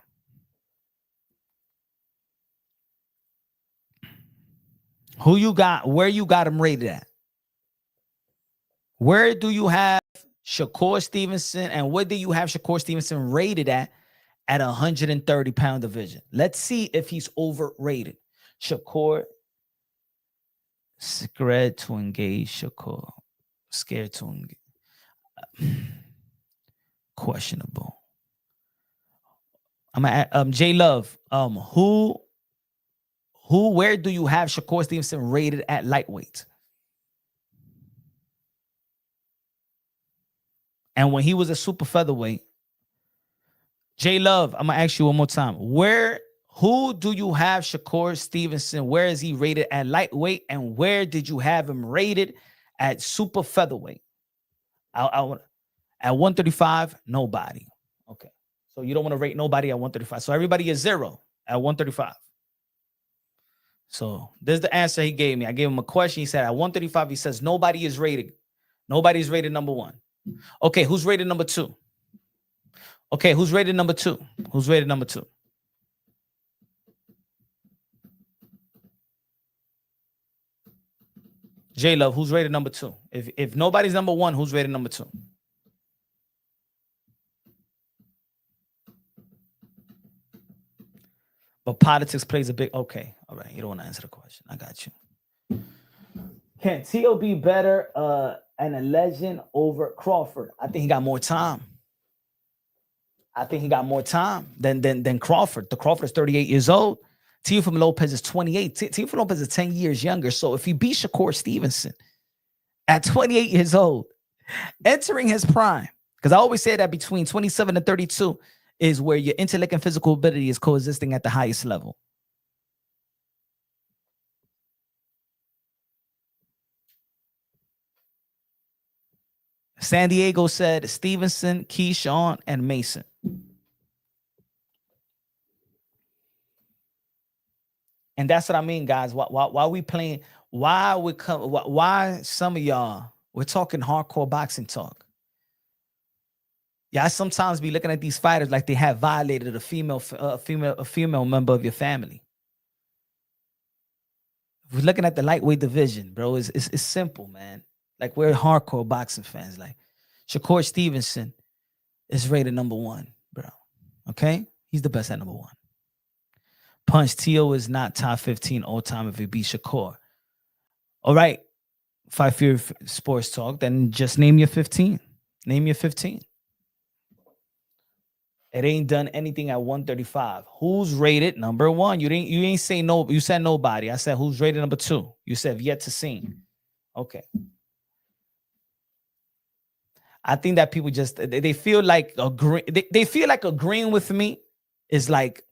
Who you got? Where you got him rated at? Where do you have Shakur Stevenson? And where do you have Shakur Stevenson rated at 130-pound division? Let's see if he's overrated. Shakur, scared to engage. Shakur, scared to engage. Questionable. I'm at J Love. Where do you have Shakur Stevenson rated at lightweight? And when he was a super featherweight, J Love, I'm gonna ask you one more time. Who do you have Shakur Stevenson? Where is he rated at lightweight? And where did you have him rated at super featherweight? At 135, nobody. Okay. So you don't want to rate nobody at 135. So everybody is 0 at 135. So there's the answer he gave me. I gave him a question. He said at 135, he says nobody is rated. Nobody's rated number 1. Okay, who's rated number 2? Okay, who's rated number 2? Who's rated number 2? J Love, who's rated number 2? If nobody's number 1, who's rated number 2? But politics plays a big. Okay, all right. You don't want to answer the question. I got you. Can T.O. be better and a legend over Crawford? I think he got more time. I think he got more time than Crawford. The Crawford is 38 years old. Teofimo Lopez is 28. Teofimo Lopez is 10 years younger. So if he beats Shakur Stevenson at 28 years old, entering his prime, because I always say that between 27 and 32 is where your intellect and physical ability is coexisting at the highest level. San Diego said Stevenson, Keyshawn, and Mason. And that's what I mean, guys. Why we playing? Why some of y'all, we're talking hardcore boxing talk. Yeah, I sometimes be looking at these fighters like they have violated a female member of your family. We're looking at the lightweight division, bro. It's simple, man. Like we're hardcore boxing fans. Like Shakur Stevenson is rated number 1, bro. Okay, he's the best at number 1. Punch T.O. is not top 15 all time if he beats Shakur. All right, Fight Fear Sports Talk. Then just name your 15. Name your 15. It ain't done anything at 135. Who's rated number 1? You ain't say no. You said nobody. I said who's rated number 2. You said yet to see. Okay. I think that people just they feel like they feel like agreeing with me is like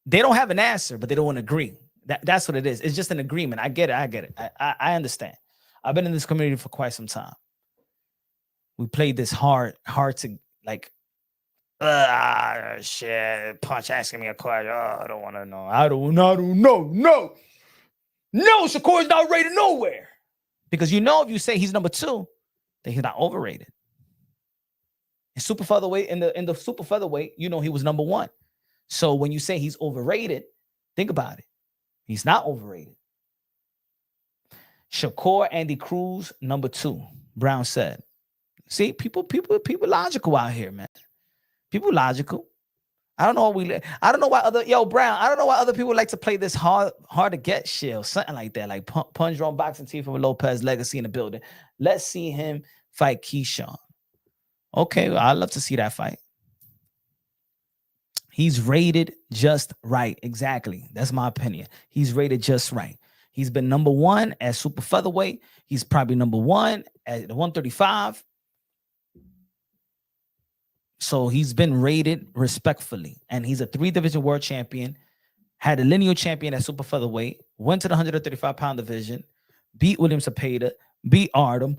they don't have an answer, but they don't want to agree. That's what it is. It's just an agreement. I get it. I understand. I've been in this community for quite some time. We played this hard to like. Shit. Punch asking me a question. Oh, I don't want to know. I don't know. No, Shakur's not rated nowhere. Because if you say he's number 2, then he's not overrated. In super featherweight, in the super featherweight, he was number 1. So when you say he's overrated, think about it. He's not overrated. Shakur Andy Cruz, number 2. Brown said. See, people logical out here, man. People logical. I don't know why other people like to play this hard to get shit or something like that. Like Punch Drunk Boxing, Teofimo Lopez, legacy in the building. Let's see him fight Keyshawn. Okay, well, I'd love to see that fight. He's rated just right. Exactly. That's my opinion. He's rated just right. He's been number one at super featherweight. He's probably number one at 135. So he's been rated respectfully. And he's a 3-division world champion, had a lineal champion at super featherweight, went to the 135-pound division, beat William Cepeda, beat Artem,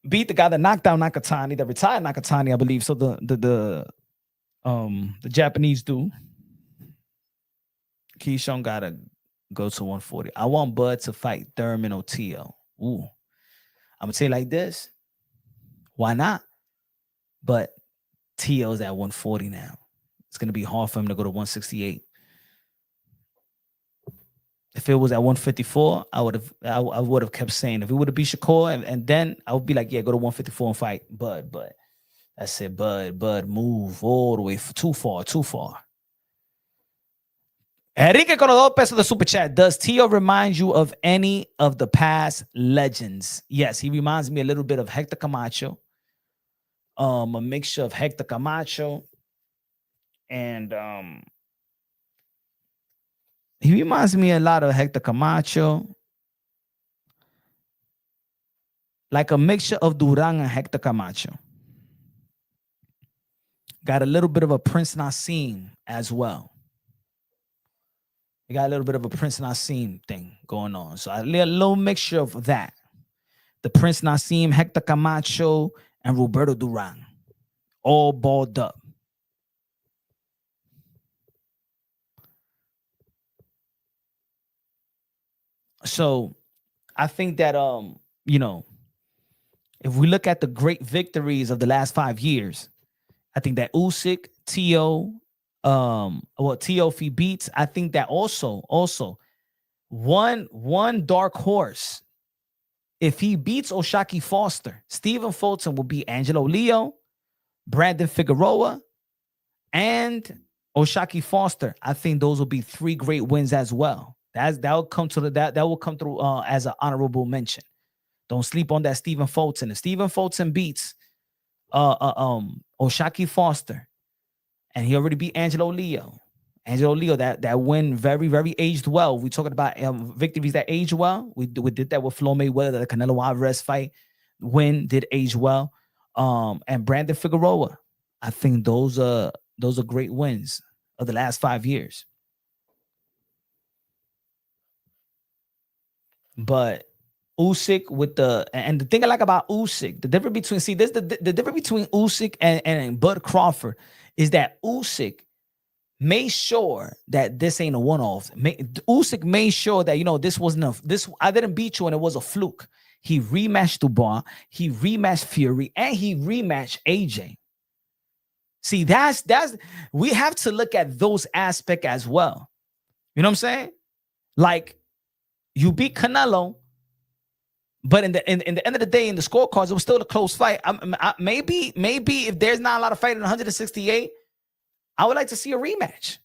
beat the guy that knocked down Nakatani, that retired Nakatani, I believe. So the Japanese dude. Keyshawn gotta go to 140. I want Bud to fight Thurman or Tio. Ooh. I'm gonna say it like this. Why not? But Tio's at 140 now. It's gonna be hard for him to go to 168. If it was at 154, I would have kept saying, if it would have been Shakur, and then I would be like, yeah, go to 154 and fight Bud. But I said, Bud, move all the way too far. Enrique con los $2 the super chat. Does Tio remind you of any of the past legends? Yes, he reminds me a little bit of Hector Camacho. A mixture of Hector Camacho and he reminds me a lot of Hector Camacho. Like a mixture of Duran and Hector Camacho. Got a little bit of a Prince Nassim as well. You got a little bit of a Prince Nassim thing going on. So a little mixture of that. The Prince Nassim, Hector Camacho, and Roberto Duran. All balled up. So I think that if we look at the great victories of the last 5 years, I think that Usyk, Tio, Teofimo beats. I think that also one dark horse. If he beats O'Shaquie Foster, Stephen Fulton will beat Angelo Leo, Brandon Figueroa, and O'Shaquie Foster. I think those will be 3 great wins as well. That will come through as an honorable mention. Don't sleep on that Stephen Fulton. If Stephen Fulton beats O'Shaquie Foster, and he already beat Angelo Leo. Angelo Leo, that win very, very aged well. We talking about victories that age well. We did that with Flo Mayweather. The Canelo Alvarez fight win did age well. And Brandon Figueroa. I think those are great wins of the last 5 years. But Usyk with the thing I like about Usyk, the difference between the difference between Usyk and Bud Crawford is that Usyk made sure that this ain't a one-off. Usyk made sure that this wasn't I didn't beat you and it was a fluke. He rematched Dubois, he rematched Fury, and he rematched AJ. See, that's we have to look at those aspects as well. You know what I'm saying? Like, you beat Canelo, but in the end of the day, in the scorecards, it was still a close fight. Maybe if there's not a lot of fighting in 168, I would like to see a rematch.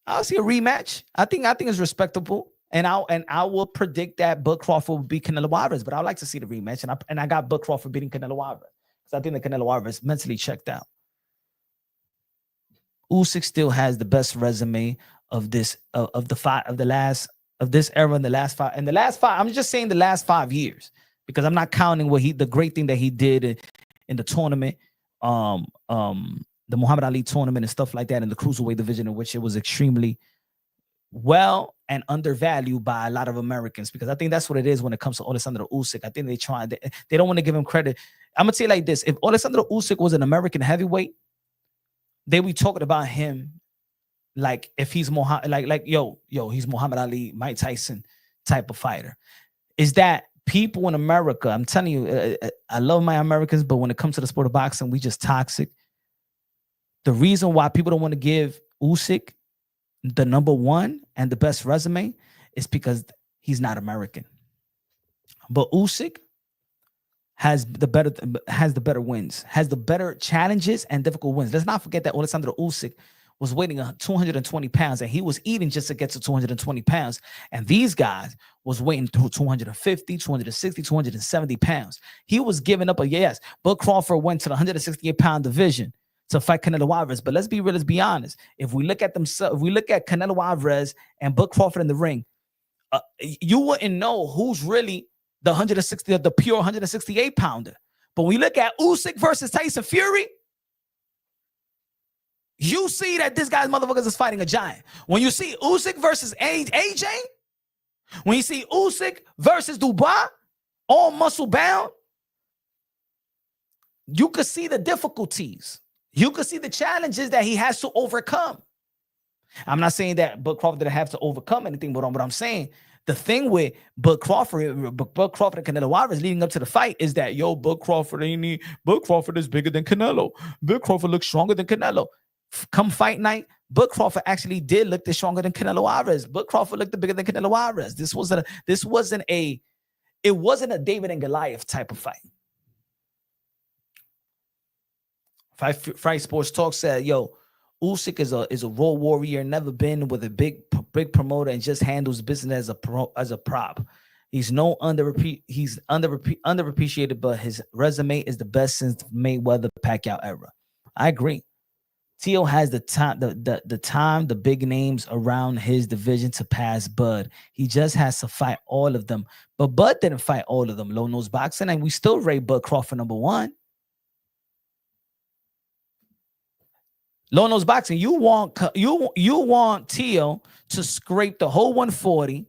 I'll see a rematch. I think it's respectable, and I will predict that Bud Crawford will beat Canelo Alvarez. But I would like to see the rematch, and I got Bud Crawford beating Canelo Alvarez because I think the Canelo Alvarez mentally checked out. Usyk still has the best resume of this of the last of this era in the last 5. In the last 5, I'm just saying the last 5 years because I'm not counting the great thing that he did in the tournament, the Muhammad Ali tournament and stuff like that in the cruiserweight division, in which it was extremely well and undervalued by a lot of Americans, because I think that's what it is when it comes to Alexander Usyk. I think they don't want to give him credit. I'm gonna say it like this: if Alexander Usyk was an American heavyweight, they be talking about him like if he's he's Muhammad Ali, Mike Tyson type of fighter. Is that people in America? I'm telling you, I love my Americans, but when it comes to the sport of boxing, we just toxic. The reason why people don't want to give Usyk the number 1 and the best resume is because he's not American. But Usyk has the better wins, has the better challenges and difficult wins. Let's not forget that Alexander Usyk was weighing 220 pounds, and he was eating just to get to 220 pounds. And these guys was weighing through 250, 260, 270 pounds. He was giving up a yes. Bud Crawford went to the 168-pound division to fight Canelo Alvarez. But let's be real, let's be honest. If we look at themselves, if we look at Canelo Alvarez and Bud Crawford in the ring, you wouldn't know who's really the pure 168 pounder. But when you look at Usyk versus Tyson Fury, you see that this guy's motherfuckers is fighting a giant. When you see Usyk versus AJ, when you see Usyk versus Dubois, all muscle bound, you could see the difficulties. You could see the challenges that he has to overcome. I'm not saying that Bud Crawford didn't have to overcome anything, but what I'm saying, the thing with Bud Crawford and Canelo Alvarez leading up to the fight is that, Bud Crawford is bigger than Canelo. Bud Crawford looks stronger than Canelo. Come fight night, Bud Crawford actually did look stronger than Canelo Alvarez. Bud Crawford looked bigger than Canelo Alvarez. This wasn't a David and Goliath type of fight. Fight Sports Talk said, Usyk is a raw warrior, never been with a big promoter, and just handles business as a prop. He's underappreciated, but his resume is the best since Mayweather Pacquiao era. I agree. Teo has the time, the big names around his division to pass Bud. He just has to fight all of them. But Bud didn't fight all of them. Low nose boxing, and we still rate Bud Crawford number one. Low nose boxing. You want Teo to scrape the whole 140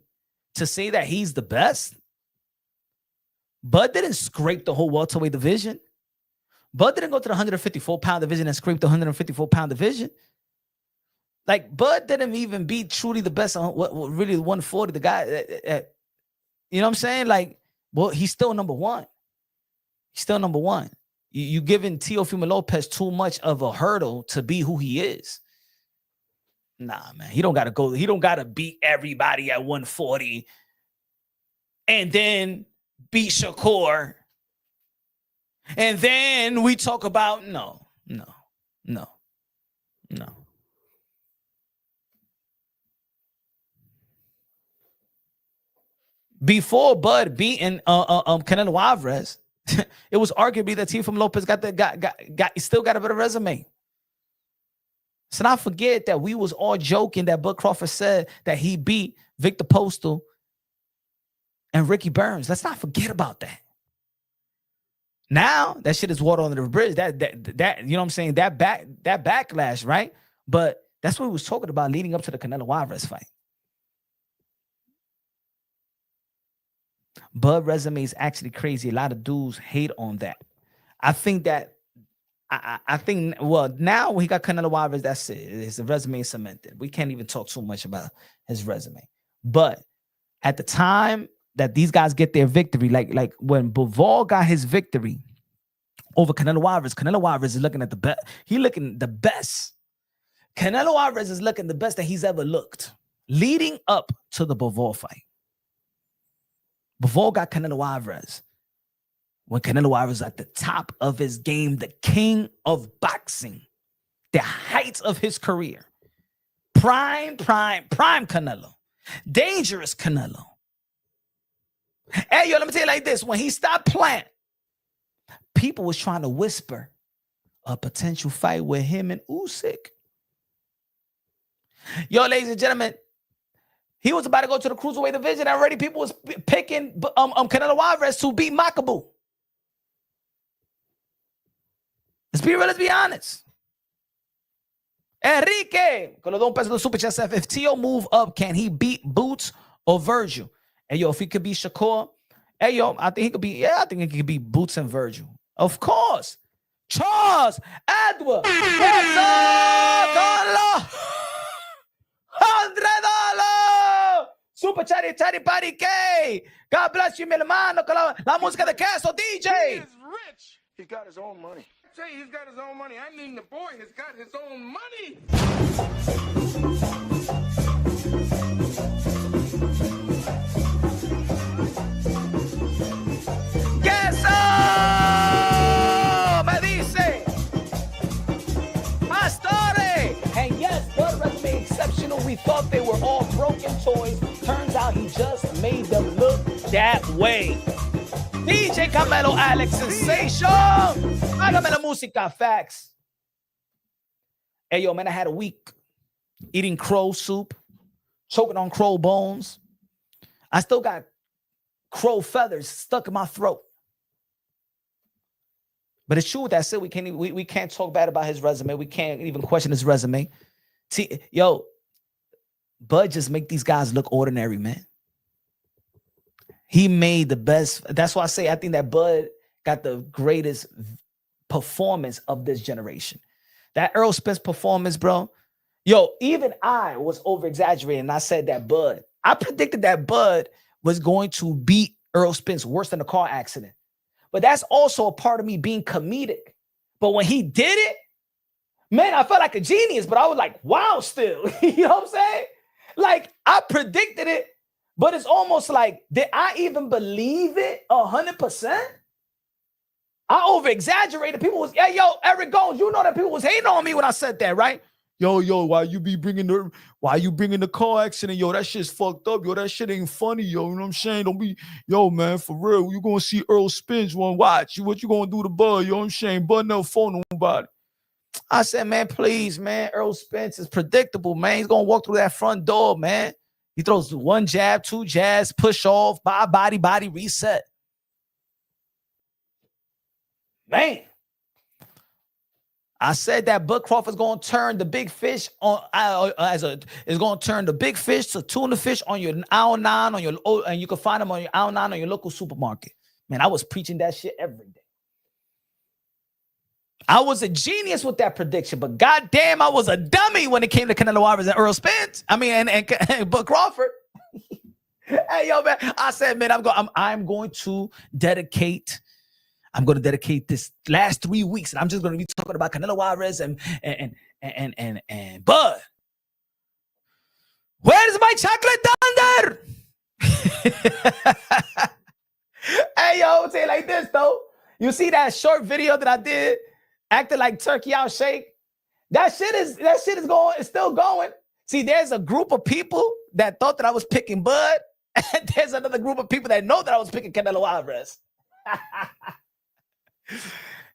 to say that he's the best? Bud didn't scrape the whole welterweight division. Bud didn't go to the 154-pound division and scrape the 154-pound division. Like, Bud didn't even be truly the best on what really 140. The guy, you know what I'm saying? Like, well, he's still number one. He's still number one. You giving Teofimo Lopez too much of a hurdle to be who he is. Nah, man. He don't got to go. He don't got to beat everybody at 140 and then beat Shakur. And then we talk about no. Before Bud beating Canelo Alvarez, it was arguably that Teofimo Lopez still got a better resume. So not forget that we was all joking that Bud Crawford said that he beat Victor Postal and Ricky Burns. Let's not forget about that. Now that shit is water under the bridge. That you know what I'm saying? That backlash, right? But that's what we was talking about leading up to the Canelo Alvarez fight. Bud resume is actually crazy. A lot of dudes hate on that. I think that I think now he got Canelo Alvarez. That's it. His resume is cemented. We can't even talk too much about his resume. But at the time that these guys get their victory, like when Bivol got his victory over Canelo Alvarez is looking at the best. He looking the best. Canelo Alvarez is looking the best that he's ever looked leading up to the Bivol fight. Bivol got Canelo Alvarez when Canelo Alvarez was at the top of his game, the king of boxing, the heights of his career. Prime Canelo. Dangerous Canelo. Hey, let me tell you like this. When he stopped playing, people was trying to whisper a potential fight with him and Usyk. Ladies and gentlemen, he was about to go to the cruiserweight division. Already people was picking Canelo Alvarez to beat Makabu. Let's be real, let's be honest. Enrique, con los $1 de super chat. If Teo move up, can he beat Boots or Virgil? Hey, if he could be Shakur, I think he could be, I think he could be Boots and Virgil. Of course. Charles Edward. What's up, $100. Super Chatty Party K. God bless you, mi hermano. La música de queso, DJ. He is rich. He's got his own money. I tell you, he's got his own money. I mean, the boy has got his own money. Queso, me dice. Pastore. And yes, made them look that way. DJ Canelo, Alex Sensation. Hágame la música, facts. Hey, yo, man, I had a week eating crow soup, choking on crow bones. I still got crow feathers stuck in my throat. But it's true with that said, we can't talk bad about his resume. We can't even question his resume. See, yo, Bud just make these guys look ordinary, man. He made the best. That's why I say I think that Bud got the greatest performance of this generation. That Errol Spence performance, bro. Yo, even I was over-exaggerating, and I said that Bud. I predicted that Bud was going to beat Errol Spence worse than a car accident. But that's also a part of me being comedic. But when he did it, man, I felt like a genius, but I was like, wow, still. You know what I'm saying? Like, I predicted it, but it's almost like, did I even believe it 100%? I over-exaggerated. People was, hey, yo, Eric Gomes, you know that people was hating on me when I said that, right? Yo, why you bringing the car accident? Yo, that shit's fucked up. Yo, that shit ain't funny, yo. You know what I'm saying? Don't be, yo, man, for real. You gonna see Earl Spence one watch. What you gonna do to Bud? You know what I'm saying? Bud never phone nobody. I said, man, please, man. Earl Spence is predictable, man. He's gonna walk through that front door, man. He throws one jab, two jabs, push off, body, reset. Man. I said that Bud Crawford's going to turn the big fish on is going to turn the big fish to tuna fish on your aisle 9 on your, and you can find them on your aisle 9 on your local supermarket. Man, I was preaching that shit every day. I was a genius with that prediction, but goddamn, I was a dummy when it came to Canelo Alvarez and Earl Spence. I mean, and Bud Crawford. Hey, yo, man, I said, man, I'm going to dedicate this last 3 weeks, and I'm just going to be talking about Canelo Alvarez and Bud. Where's my chocolate thunder? Hey, yo, I'll say it like this, though. You see that short video that I did, acting like Turkey Out Shake? That shit is going, it's still going. See, there's a group of people that thought that I was picking Bud, and there's another group of people that know that I was picking Canelo Alvarez.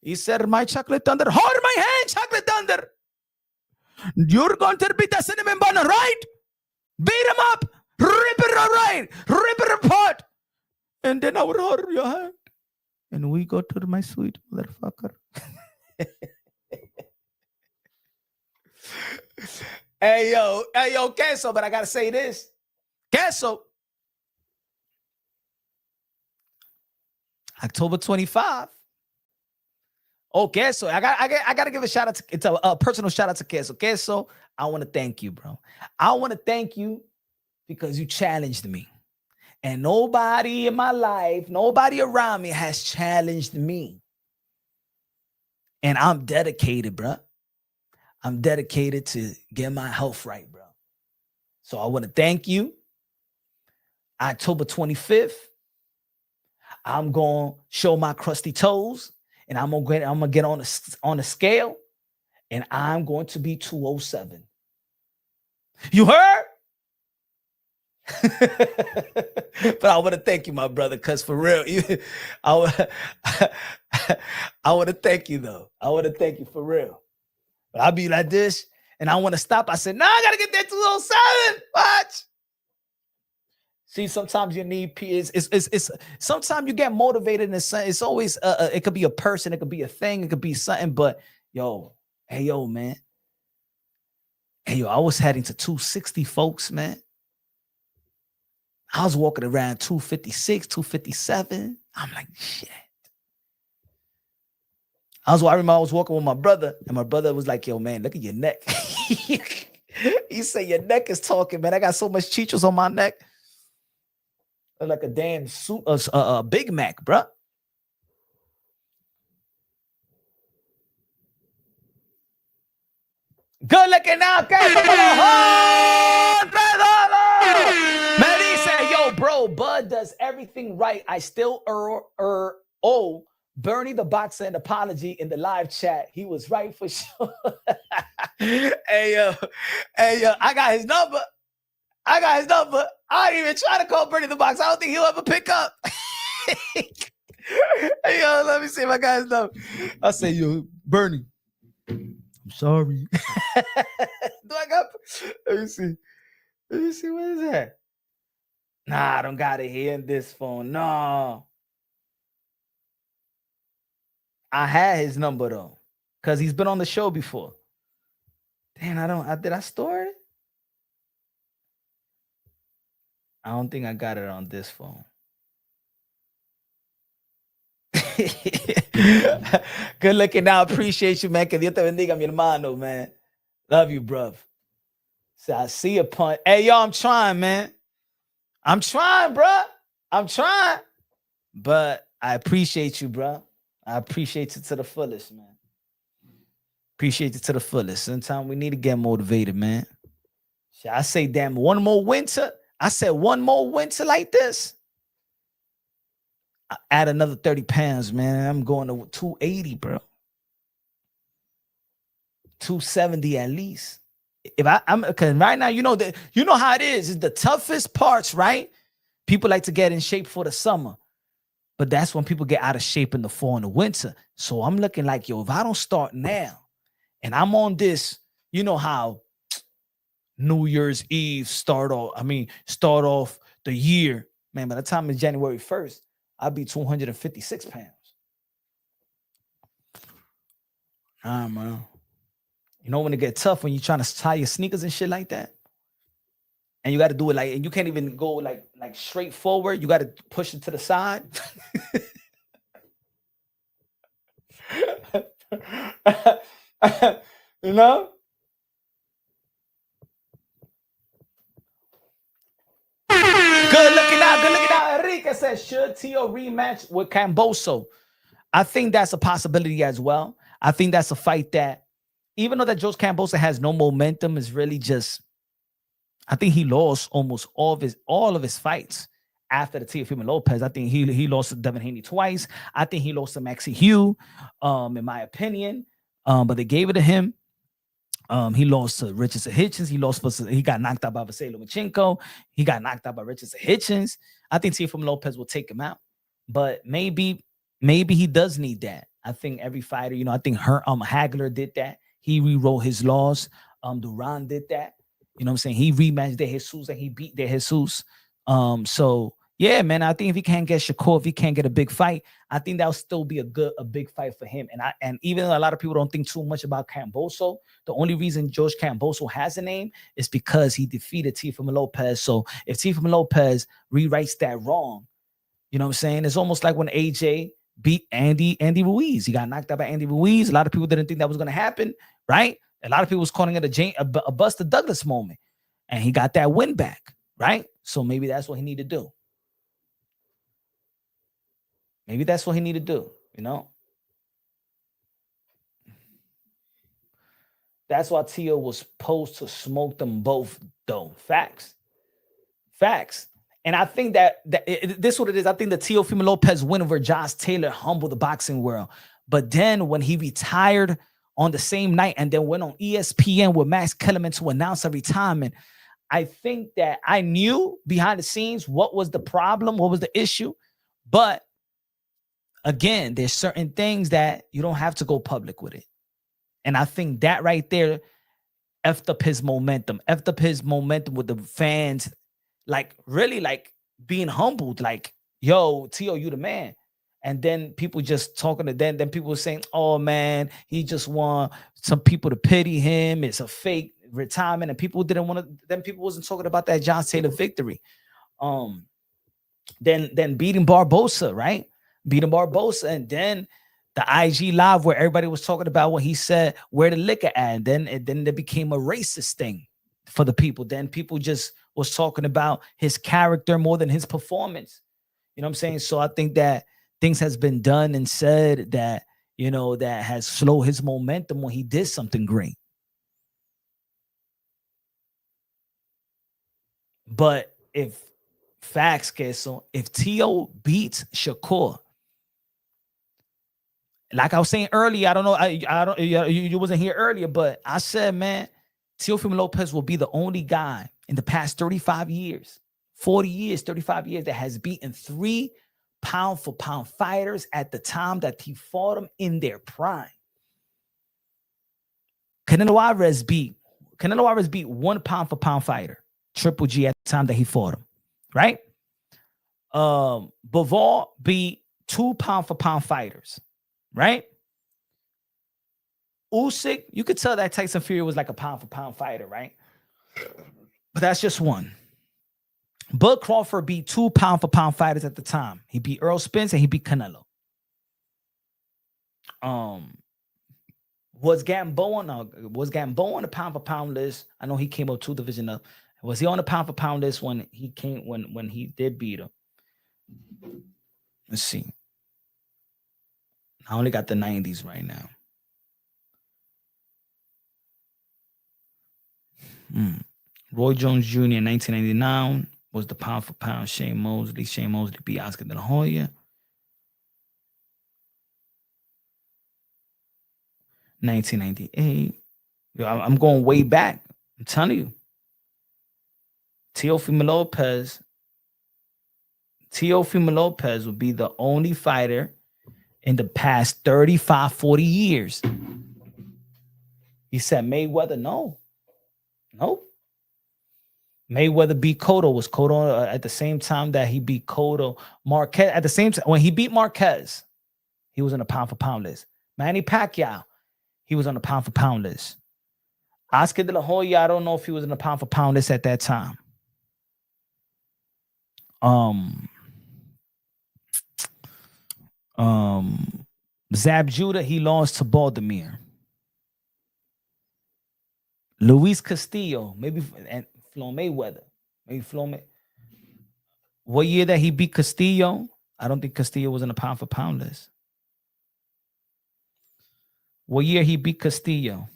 He said, my chocolate thunder, hold my hand, chocolate thunder. You're going to beat the cinnamon bun, right? Beat him up, rip it right, rip it apart. And then I would hold your hand. And we go to my sweet motherfucker. Hey, yo, Queso, but I got to say this. Queso. October 25. Okay, so I got to give a shout out to, it's a personal shout out to Queso. Queso, I want to thank you, bro. I want to thank you because you challenged me. And nobody in my life, nobody around me has challenged me. And I'm dedicated, bro. I'm dedicated to get my health right, bro. So I want to thank you. October 25th, I'm going to show my crusty toes. And I'm gonna get on the scale, and I'm going to be 207. You heard? But I want to thank you, my brother, because for real, I want to thank you though. I want to thank you for real. But I'll be like this, and I want to stop. I said, no, I gotta get that 207. Watch. See, sometimes you need it's sometimes you get motivated and it's always it could be a person, it could be a thing, it could be something, but yo, hey yo, man. Hey yo, I was heading to 260, folks, man. I was walking around 256, 257. I'm like, shit. I remember I was walking with my brother, and my brother was like, yo, man, look at your neck. He said, your neck is talking, man. I got so much chichos on my neck. Like a damn suit, a Big Mac, bro. Good looking out, guys. Man, he said, yo, bro, Bud does everything right. I still owe Bernie the boxer an apology in the live chat. He was right for sure. Hey, yo, I got his number. I got his number. I ain't even try to call Bernie the Box. I don't think he'll ever pick up. Hey, yo, let me see if I got his number. I say, yo, Bernie, I'm sorry. Do I got? Let me see. Let me see. What is that? Nah, I don't got it here in this phone. No. I had his number though, because he's been on the show before. Damn, did I store it? I don't think I got it on this phone. Good looking out. Appreciate you, man. Que Dios te bendiga, mi hermano, man. Love you, bruv. So I see a punt. Hey, yo, I'm trying, man. I'm trying, bruh. I'm trying. But I appreciate you, bruh. I appreciate you to the fullest, man. Appreciate you to the fullest. Sometimes we need to get motivated, man. I say, damn, one more winter. I said one more winter like this. I add another 30 pounds, man. I'm going to 280, bro. 270 at least. If I'm because right now, you know how it is. It's the toughest parts, right? People like to get in shape for the summer, but that's when people get out of shape in the fall and the winter. So I'm looking like, yo, if I don't start now, and I'm on this, you know how New Year's Eve start off the year, man. By the time it's January 1st, I'll be 256 pounds. Man. You know when it get tough when you're trying to tie your sneakers and shit like that, and you got to do it like, and you can't even go like straight forward. You got to push it to the side. You know. Good looking out. Enrique says, should Tio rematch with Camboso? I think that's a possibility as well. I think that's a fight that, even though that Jose Camboso has no momentum, is really just, I think he lost almost all of his fights after the Teofimo Lopez. I think he lost to Devin Haney twice. I think he lost to Maxie Hugh, in my opinion. But they gave it to him. He lost to Richardson Hitchens. He got knocked out by Vasily Lomachenko. He got knocked out by Richardson Hitchens. I think Teofimo Lopez will take him out. But maybe he does need that. I think every fighter, I think Hagler did that. He rewrote his laws. Duran did that. You know what I'm saying? He rematched De Jesus and he beat De Jesus. So yeah, man, I think if he can't get Shakur, if he can't get a big fight, I think that'll still be a big fight for him. And even though a lot of people don't think too much about Camboso, the only reason George Camboso has a name is because he defeated Teofimo Lopez. So if Teofimo Lopez rewrites that wrong, you know what I'm saying? It's almost like when AJ beat Andy Ruiz. He got knocked out by Andy Ruiz. A lot of people didn't think that was going to happen, right? A lot of people was calling it a Buster Douglas moment. And he got that win back, right? So maybe that's what he need to do. Maybe that's what he need to do, That's why Tio was supposed to smoke them both, though. Facts. And I think this is what it is. I think the Teofimo Lopez win over Josh Taylor humbled the boxing world. But then when he retired on the same night and then went on ESPN with Max Kellerman to announce a retirement, I think that I knew behind the scenes what was the problem, what was the issue. But again, there's certain things that you don't have to go public with it. And I think that right there effed up his momentum with the fans, like really like being humbled, like, yo, Tio, you the man. And then people just talking to then people were saying, oh man, he just want some people to pity him. It's a fake retirement. And people didn't want to, then people wasn't talking about that John Taylor victory. Then beating Barbosa, right? Beating Barbosa, and then the IG live where everybody was talking about what he said, where the liquor at, and then it became a racist thing for the people. Then people just was talking about his character more than his performance. You know what I'm saying? So I think that things has been done and said that, that has slowed his momentum when he did something great. But if Tio beats Shakur, like I was saying earlier, I don't know, I don't, you wasn't here earlier, but I said, man, Teofimo Lopez will be the only guy in the past 35 years, 40 years, 35 years that has beaten 3 pound-for-pound fighters at the time that he fought them in their prime. Canelo Alvarez beat 1 pound-for-pound fighter, Triple G, at the time that he fought him, right? Bivol beat 2 pound-for-pound fighters, right? Usyk, you could tell that Tyson Fury was like a pound-for-pound fighter, right? But that's just one. Bud Crawford beat 2 pound-for-pound fighters at the time. He beat Earl Spence and he beat Canelo. Was Gamboa on the pound-for-pound list? I know he came up 2 division up. Was he on the pound-for-pound list when he did beat him? Let's see. I only got the 90s right now. Roy Jones Jr. in 1999 was the pound-for-pound. Shane Mosley beat Oscar De La Hoya. 1998. I'm going way back. I'm telling you. Teofimo Lopez would be the only fighter in the past 35, 40 years. He said Mayweather, no. Mayweather beat Cotto. Was Cotto at the same time that he beat Cotto? Marquez, at the same time, when he beat Marquez, he was on the pound-for-pound list. Manny Pacquiao, he was on the pound-for-pound list. Oscar De La Hoya, I don't know if he was in the pound-for-pound list at that time. Zab Judah, he lost to Baldomir. Luis Castillo, maybe, and Floyd Mayweather. What year that he beat Castillo? I don't think Castillo was in the pound-for-pound list. What year he beat Castillo?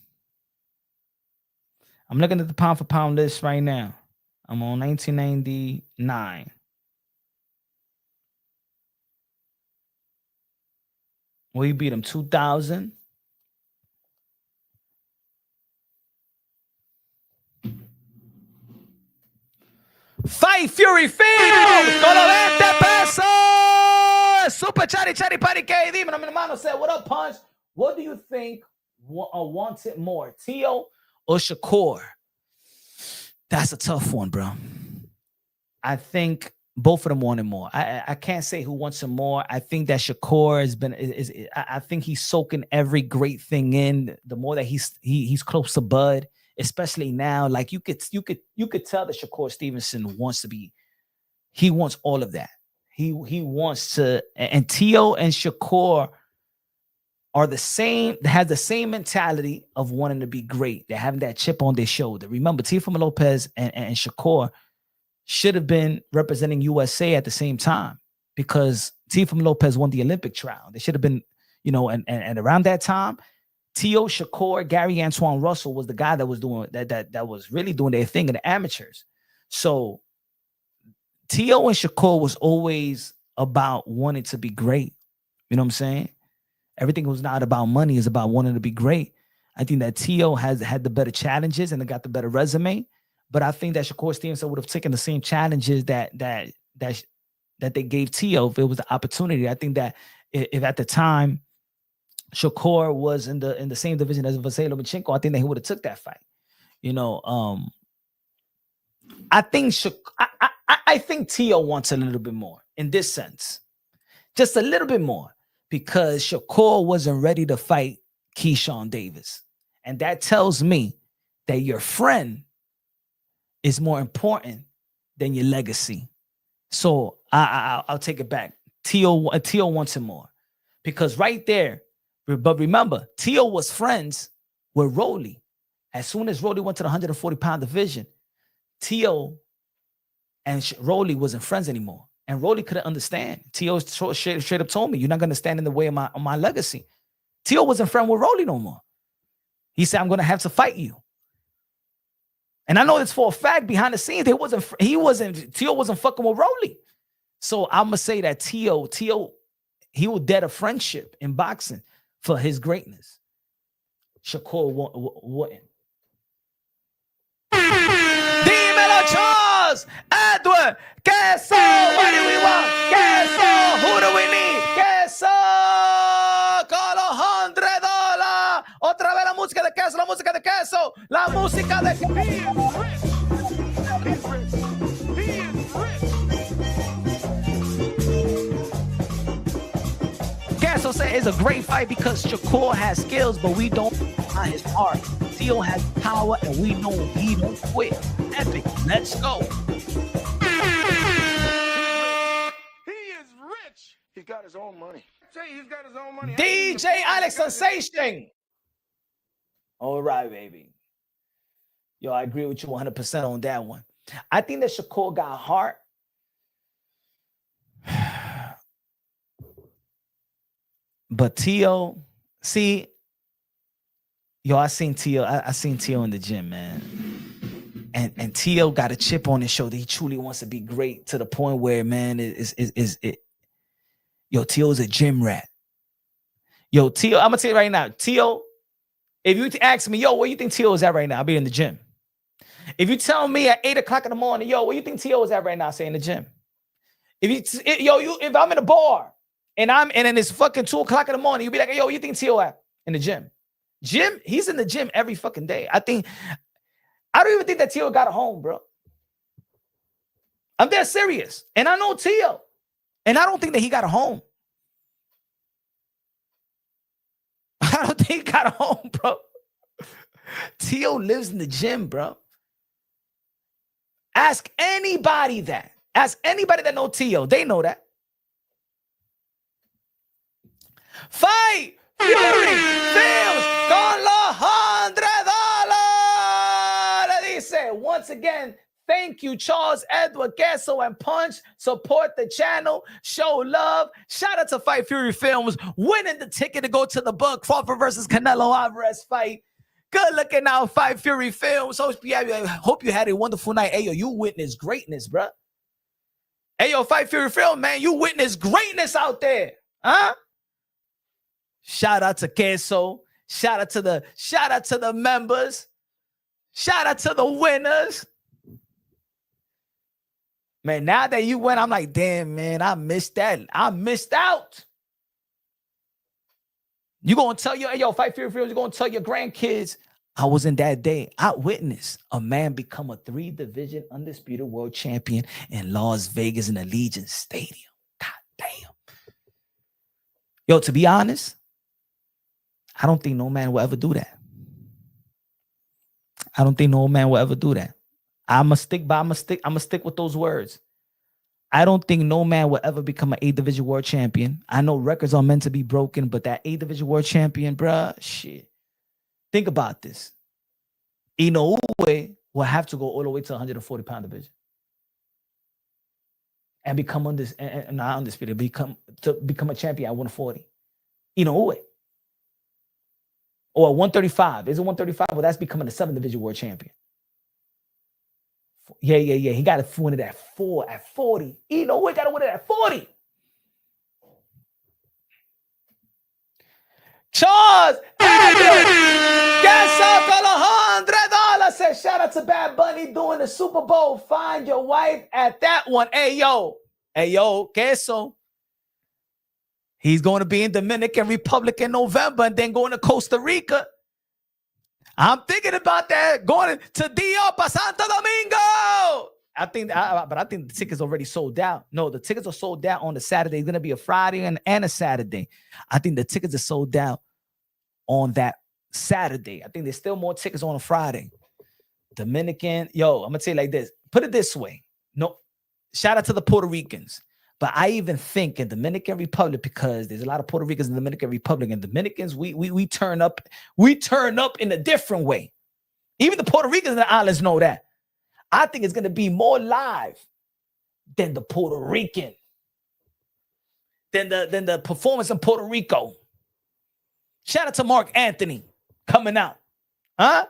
I'm looking at the pound-for-pound list right now. I'm on 1999. Well, he beat him 2000. Fight Fury Field con 20 pesos. Super Chari Pari K. Dímelo, mi hermano said, what up, Punch? What do you think wants it more, Teo or Shakur? That's a tough one, bro. I think both of them want it more. I can't say who wants it more. I think that Shakur has been. I think he's soaking every great thing in. The more that he's close to Bud, especially now, like you could tell that Shakur Stevenson wants to be. He wants all of that. He wants to. And Teo and Shakur are the same. They have the same mentality of wanting to be great. They're having that chip on their shoulder. Remember, Teofimo Lopez and Shakur should have been representing USA at the same time because Teofimo Lopez won the Olympic trial. They should have been, and around that time, Teo, Shakur, Gary Antoine Russell was the guy that was doing that was really doing their thing in the amateurs. So Teo and Shakur was always about wanting to be great. You know what I'm saying? Everything was not about money, it's about wanting to be great. I think that Teo has had the better challenges and got the better resume. But I think that Shakur Stevenson would have taken the same challenges that they gave Teo if it was the opportunity. I think that if at the time Shakur was in the same division as Vasily Lomachenko, I think that he would have took that fight. I think Teo wants a little bit more in this sense, just a little bit more, because Shakur wasn't ready to fight Keyshawn Davis, and that tells me that your friend is more important than your legacy. So I'll take it back. Teo wants him more because right there. But remember, Teo was friends with Rolly. As soon as Rolly went to the 140-pound division, Teo and Rolly wasn't friends anymore. And Rolly couldn't understand. Teo straight up told me, "You're not going to stand in the way of my legacy." Teo wasn't friend with Rolly no more. He said, "I'm going to have to fight you." And I know this for a fact. Behind the scenes, Teo wasn't fucking with Rolly. So I'm gonna say that Teo, he will dead a friendship in boxing for his greatness. Shakur wouldn't. Dímelo, Charles, Edward, Queso. What do we want? Queso. Who do we need? Queso. Con los $100. Otra vez la música de Queso, la música de Queso, la música de Queso said it's a great fight because Shakur has skills, but we don't find his heart. Teo has power, and we know he don't quit. Epic. Let's go. He is rich. He's got his own money. He's got his own money. DJ Alex Sensation. All right, baby. Yo, I agree with you 100% on that one. I think that Shakur got heart. But Teo, see, yo, I seen Teo in the gym, man. And Teo got a chip on his shoulder. He truly wants to be great to the point where, man, yo, Teo's a gym rat. Yo, Teo, I'm gonna tell you right now, Teo, if you ask me, yo, where you think Teo is at right now? I'll be in the gym. If you tell me at 8 o'clock in the morning, yo, where you think Teo is at right now? I say in the gym. If I'm in a bar and then it's fucking 2 o'clock in the morning, you'll be like, yo, you think Teo at? In the gym. Gym, he's in the gym every fucking day. I don't even think that Teo got a home, bro. I'm dead serious. And I know Teo. And I don't think that he got a home. I don't think he got a home, bro. Teo lives in the gym, bro. Ask anybody that. Ask anybody that know Teo. They know that. Fight Fury Films con los $100. Le dice, once again, thank you, Charles, Edward, Queso, and Punch. Support the channel. Show love. Shout out to Fight Fury Films winning the ticket to go to the book Crawford versus Canelo Alvarez fight. Good looking out, Fight Fury Films. Hope you had a wonderful night. Hey, yo, you witnessed greatness, bro. Hey, yo, Fight Fury Film, man, you witnessed greatness out there. Huh? Shout out to Queso. Shout out to the members. Shout out to the winners. Man, now that you went, I'm like, damn, man, I missed that. I missed out. You gonna tell your, hey, yo, Fight Fury Films, you're gonna tell your grandkids, I was in that day. I witnessed a man become a 3-division undisputed world champion in Las Vegas in Allegiant Stadium. God damn. Yo, to be honest, I don't think no man will ever do that. I don't think no man will ever do that. I'm gonna stick with those words. I don't think no man will ever become an 8-division world champion. I know records are meant to be broken, but that 8-division world champion, bruh, shit. Think about this. Inoue will have to go all the way to 140-pound division and become not undisputed, become a champion at 140. Inoue. Or 135. Is it 135? Well, that's becoming a 7-division world champion. Yeah. He got to win it at 40. Inoue got to win it at 40. Charles, $100. Says shout out to Bad Bunny doing the Super Bowl. Find your wife at that one. Hey yo, Queso. He's going to be in Dominican Republic in November and then going to Costa Rica. I'm thinking about that. Going to Dio pa Santo Domingo. I think the tickets already sold out. No, the tickets are sold out on the Saturday. It's going to be a Friday and a Saturday. I think the tickets are sold out on that Saturday. I think there's still more tickets on a Friday. Dominican, yo, I'm going to tell you like this. Put it this way. No, shout out to the Puerto Ricans. But I even think in Dominican Republic, because there's a lot of Puerto Ricans in the Dominican Republic, and Dominicans, we turn up in a different way. Even the Puerto Ricans in the islands know that. I think it's going to be more live than the Puerto Rican, than the performance in Puerto Rico. Shout out to Mark Anthony coming out. Huh?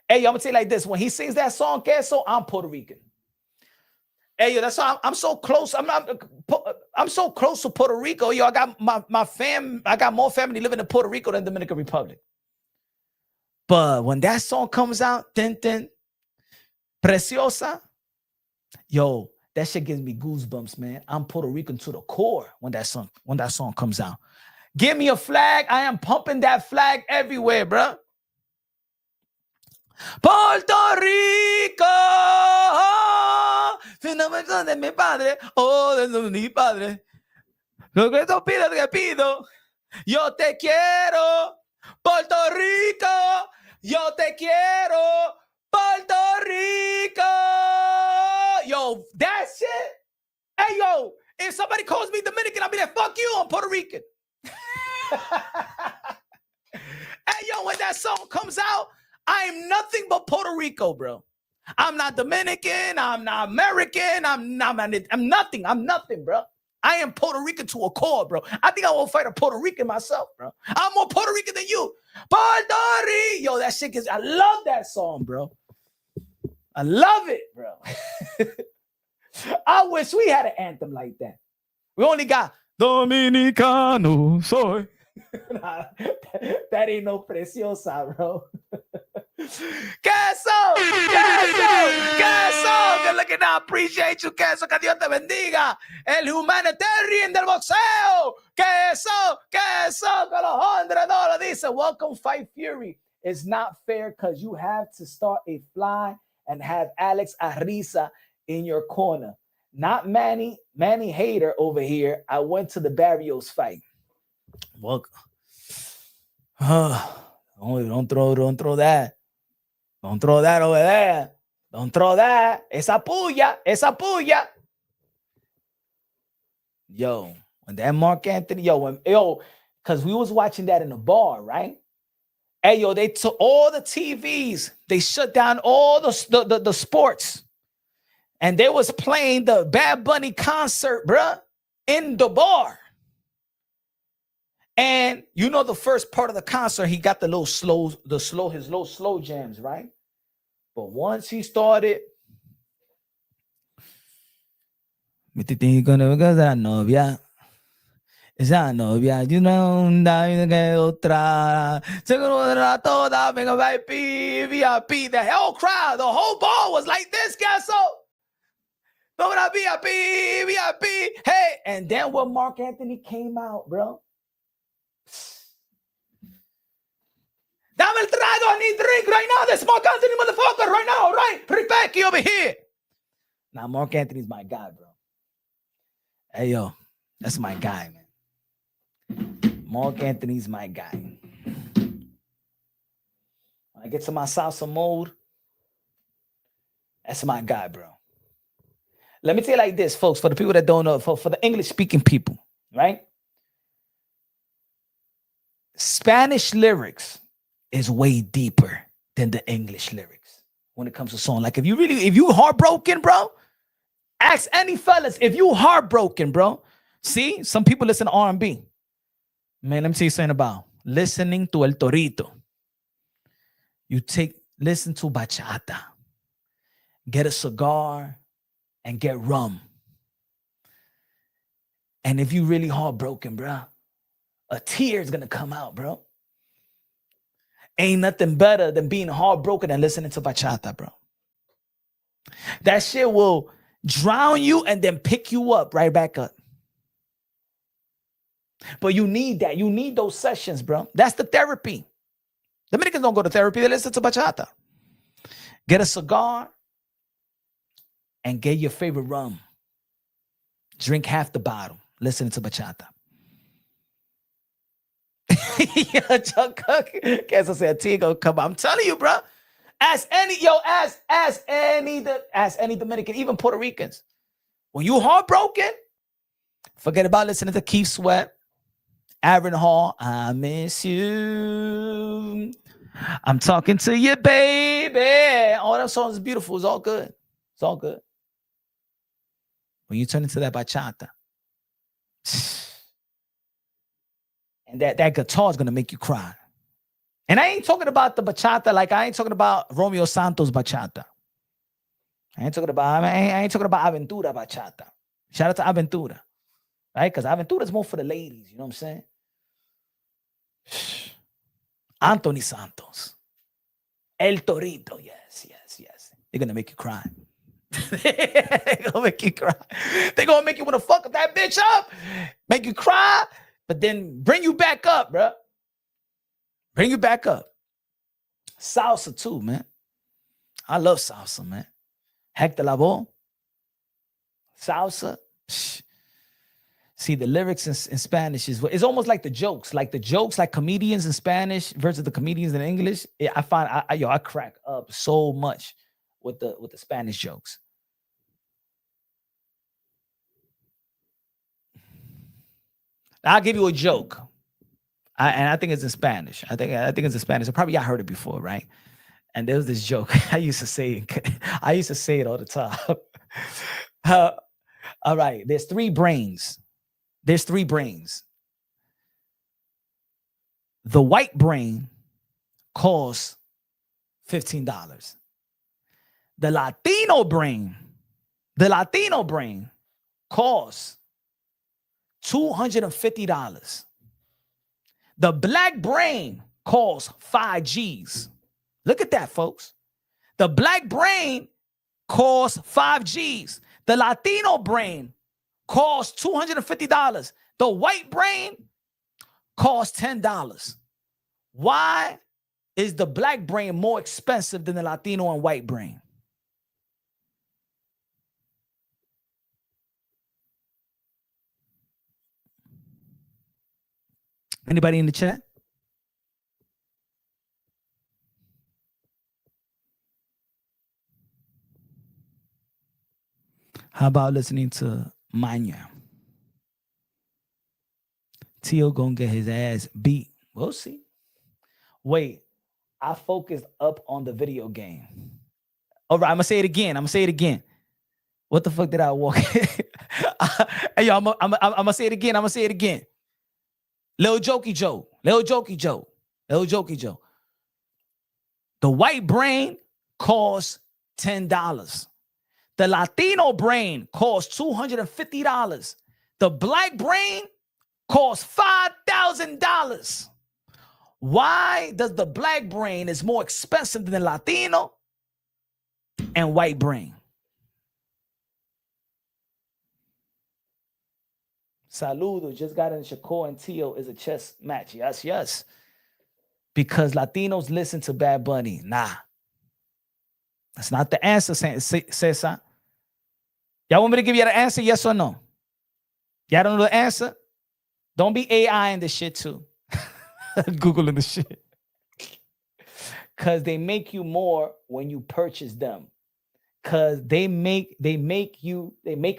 Hey, I'm going to tell you like this. When he sings that song, Queso, I'm Puerto Rican. Hey, yo, that's why I'm so close. I'm so close to Puerto Rico. Yo, I got I got more family living in Puerto Rico than Dominican Republic. But when that song comes out, Ten Preciosa, Yo, that shit gives me goosebumps, man. I'm Puerto Rican to the core when that song comes out. Give me a flag. I am pumping that flag everywhere, bro. Puerto Rico, fenómeno de mi padre, oh, de mi padre. Lo que tú pides, que pido. Yo te quiero, Puerto Rico. Yo te quiero, Puerto Rico. Yo, that shit. Hey, yo, if somebody calls me Dominican, I'll be like, fuck you, I'm Puerto Rican. Hey, yo, when that song comes out, I am nothing but Puerto Rico, bro. I'm not Dominican. I'm not American. I'm nothing. I'm nothing, bro. I am Puerto Rican to a core, bro. I think I will fight a Puerto Rican myself, bro. I'm more Puerto Rican than you. Puerto Rico. Yo, that shit I love that song, bro. I love it, bro. I wish we had an anthem like that. We only got Dominicano soy. Nah, that ain't no preciosa, bro. Queso. Good looking out. Appreciate you, Queso. Que Dios te bendiga. El humanitarian del boxeo. Queso. Con los $100 dice, welcome, Fight Fury. It's not fair because you have to start a fly and have Alex Arriza in your corner. Not Manny Hater over here. I went to the Barrios fight. Welcome. Don't throw that. Don't throw that over there. Don't throw that. Esa puya. Yo, when that Mark Anthony, because we was watching that in the bar, right? Hey, yo, they took all the TVs. They shut down all the sports. And they was playing the Bad Bunny concert, bruh, in the bar. And you know the first part of the concert, he got his little slow jams, right? But once he started, esa novia, you know, otra, seguro toda, venga, VIP, the whole crowd, the whole bar was like this, Gaso. VIP, hey, and then when Mark Anthony came out, bro. Dame el trago, I need drink right now. This Mark Anthony motherfucker right now, right? Ribecky over here. Now, Mark Anthony's my guy, bro. Hey, yo, that's my guy, man. Mark Anthony's my guy. When I get to my salsa mode, that's my guy, bro. Let me tell you like this, folks, for the people that don't know, for the English-speaking people, right? Spanish lyrics is way deeper than the English lyrics when it comes to song. Like if you heartbroken, bro, ask any fellas, if you heartbroken, bro. See, some people listen to R&B. Man, let me tell you something about listening to El Torito. Listen to bachata. Get a cigar and get rum. And if you really heartbroken, bro, a tear is going to come out, bro. Ain't nothing better than being heartbroken and listening to bachata, bro. That shit will drown you and then pick you up right back up. But you need that. You need those sessions, bro. That's the therapy. Dominicans don't go to therapy. They listen to bachata. Get a cigar and get your favorite rum. Drink half the bottle. Listening to bachata. Queso said Tigo come. I'm telling you, bro. Ask any Dominican, even Puerto Ricans. When you heartbroken, forget about listening to Keith Sweat, Aaron Hall. I miss you. I'm talking to you, baby. All that songs is beautiful. It's all good. It's all good. When you turn into that bachata, and that guitar is gonna make you cry. And I ain't talking about the bachata, like I ain't talking about Romeo Santos bachata. I ain't talking about Aventura bachata. Shout out to Aventura, right? Because Aventura is more for the ladies. You know what I'm saying? Anthony Santos, El Torito. Yes. They're gonna make you cry. They gonna make you cry. They gonna make you want to fuck that bitch up, make you cry, but then bring you back up, bro. Bring you back up. Salsa too, man. I love salsa, man. Hector Lavoe. Salsa. See, the lyrics in Spanish it's almost like the jokes, like comedians in Spanish versus the comedians in English. I find I crack up so much with the Spanish jokes. I'll give you a joke. And I think it's in Spanish. I think it's in Spanish. Probably I heard it before, right? And there was this joke I used to say it all the time. All right, there's three brains. The white brain costs $15. The Latino brain costs $250. The black brain costs 5 G's. Look at that, folks. The black brain costs 5 G's. The Latino brain costs $250. The white brain costs $10. Why is the black brain more expensive than the Latino and white brain? Anybody in the chat? How about listening to Manya? Tio gonna get his ass beat. We'll see. Wait, I focused up on the video game. All right, I'm gonna say it again. What the fuck did I walk? Hey, yo, I'm gonna say it again. Little jokey Joe. The white brain costs $10. The Latino brain costs $250. The black brain costs $5,000. Why does the black brain is more expensive than the Latino and white brain? Saludo, just got in. Shakur and Tio is a chess match. Yes. Because Latinos listen to Bad Bunny. Nah. That's not the answer, Cesar. Y'all want me to give you the answer, yes or no? Y'all don't know the answer? Don't be AI in this shit too. Googling the shit. Because they make you more when you purchase them. Because they make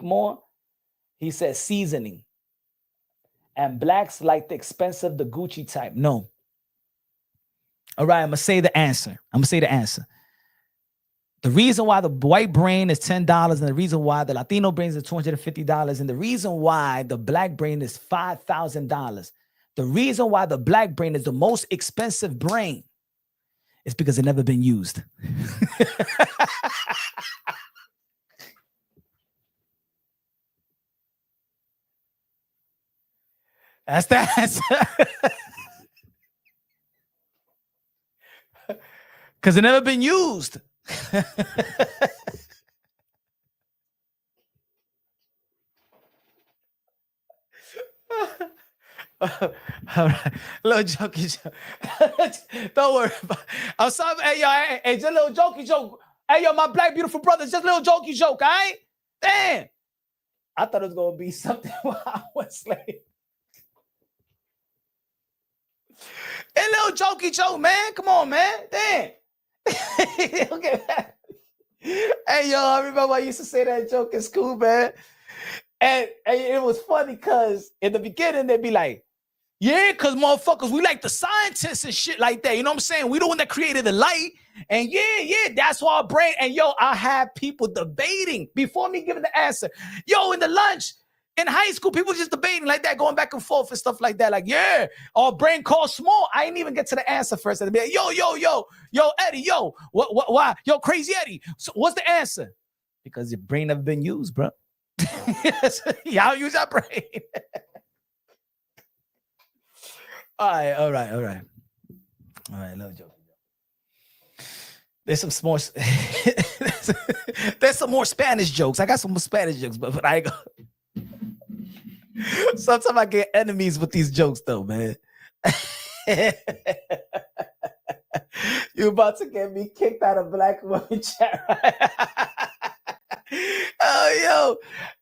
more. He says seasoning. And blacks like the expensive, the Gucci type. No. All right, I'm going to say the answer. The reason why the white brain is $10 and the reason why the Latino brain is $250 and the reason why the black brain is $5,000, the reason why the black brain is the most expensive brain is because it's never been used. That's the answer. Because it never been used. All right. Little jokey joke. Don't worry about it. I'm sorry. Hey, just a little jokey joke. Hey, yo, my black beautiful brothers, just a little jokey joke, all right? Damn. I thought it was going to be something while I was late. A little jokey joke, man. Come on, man. Damn. Okay. Hey, yo, I remember I used to say that joke in school, man. And it was funny because in the beginning, they'd be like, yeah, because motherfuckers, we like the scientists and shit like that. You know what I'm saying? We the one that created the light. And yeah, that's why our brain. And yo, I had people debating before me giving the answer. Yo, in the lunch, in high school, people just debating like that, going back and forth and stuff like that. Like, yeah, our brain calls small. I didn't even get to the answer first. I'd be like, yo, Eddie, yo, why? Yo, crazy Eddie. So what's the answer? Because your brain never been used, bro. Y'all use our brain. All right. Little joke. There's some more. There's some more Spanish jokes. I got some more Spanish jokes, but I go. Sometimes I get enemies with these jokes, though, man. You about to get me kicked out of Black Women Chat, right? Oh, yo.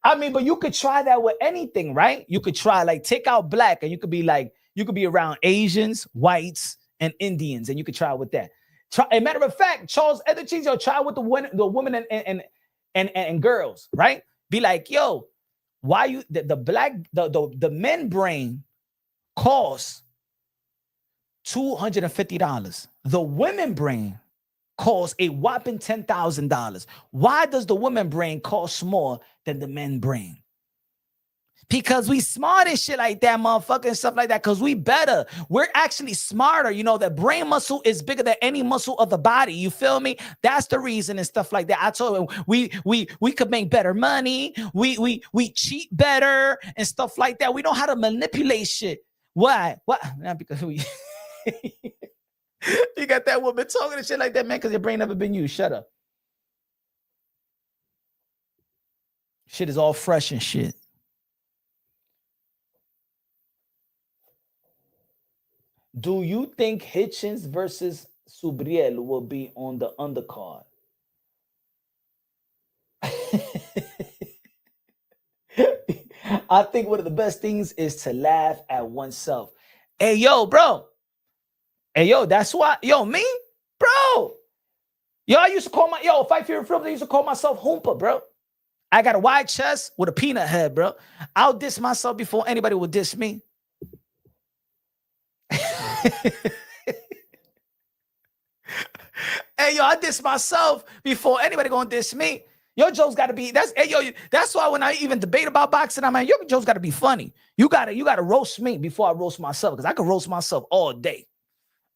I mean, but you could try that with anything, right? You could try, like, take out black, and you could be like, you could be around Asians, whites, and Indians, and you could try with that. Try, a matter of fact, Charles Eddercheese, yo, try with the women and girls, right? Be like, yo, why you the men brain costs $250. The women brain costs a whopping $10,000. Why does the women brain cost more than the men brain? Because we smart and shit like that, motherfucker, and stuff like that. Because we better. We're actually smarter. You know, the brain muscle is bigger than any muscle of the body. You feel me? That's the reason and stuff like that. I told him we could make better money. We cheat better and stuff like that. We know how to manipulate shit. Why? What? Not because we. You got that woman talking and shit like that, man, because your brain never been used. Shut up. Shit is all fresh and shit. Do you think Hitchens versus Subriel will be on the undercard? I think one of the best things is to laugh at oneself. Hey, yo, bro. Hey, yo, that's why. Yo, me? Bro. Yo, I used to call Fight Fear Films, I used to call myself Hoompa, bro. I got a wide chest with a peanut head, bro. I'll diss myself before anybody will diss me. Hey, yo, I diss myself before anybody gonna diss me. Your jokes gotta be, that's why when I even debate about boxing, I'm like, your jokes gotta be funny. You gotta roast me before I roast myself, because I can roast myself all day.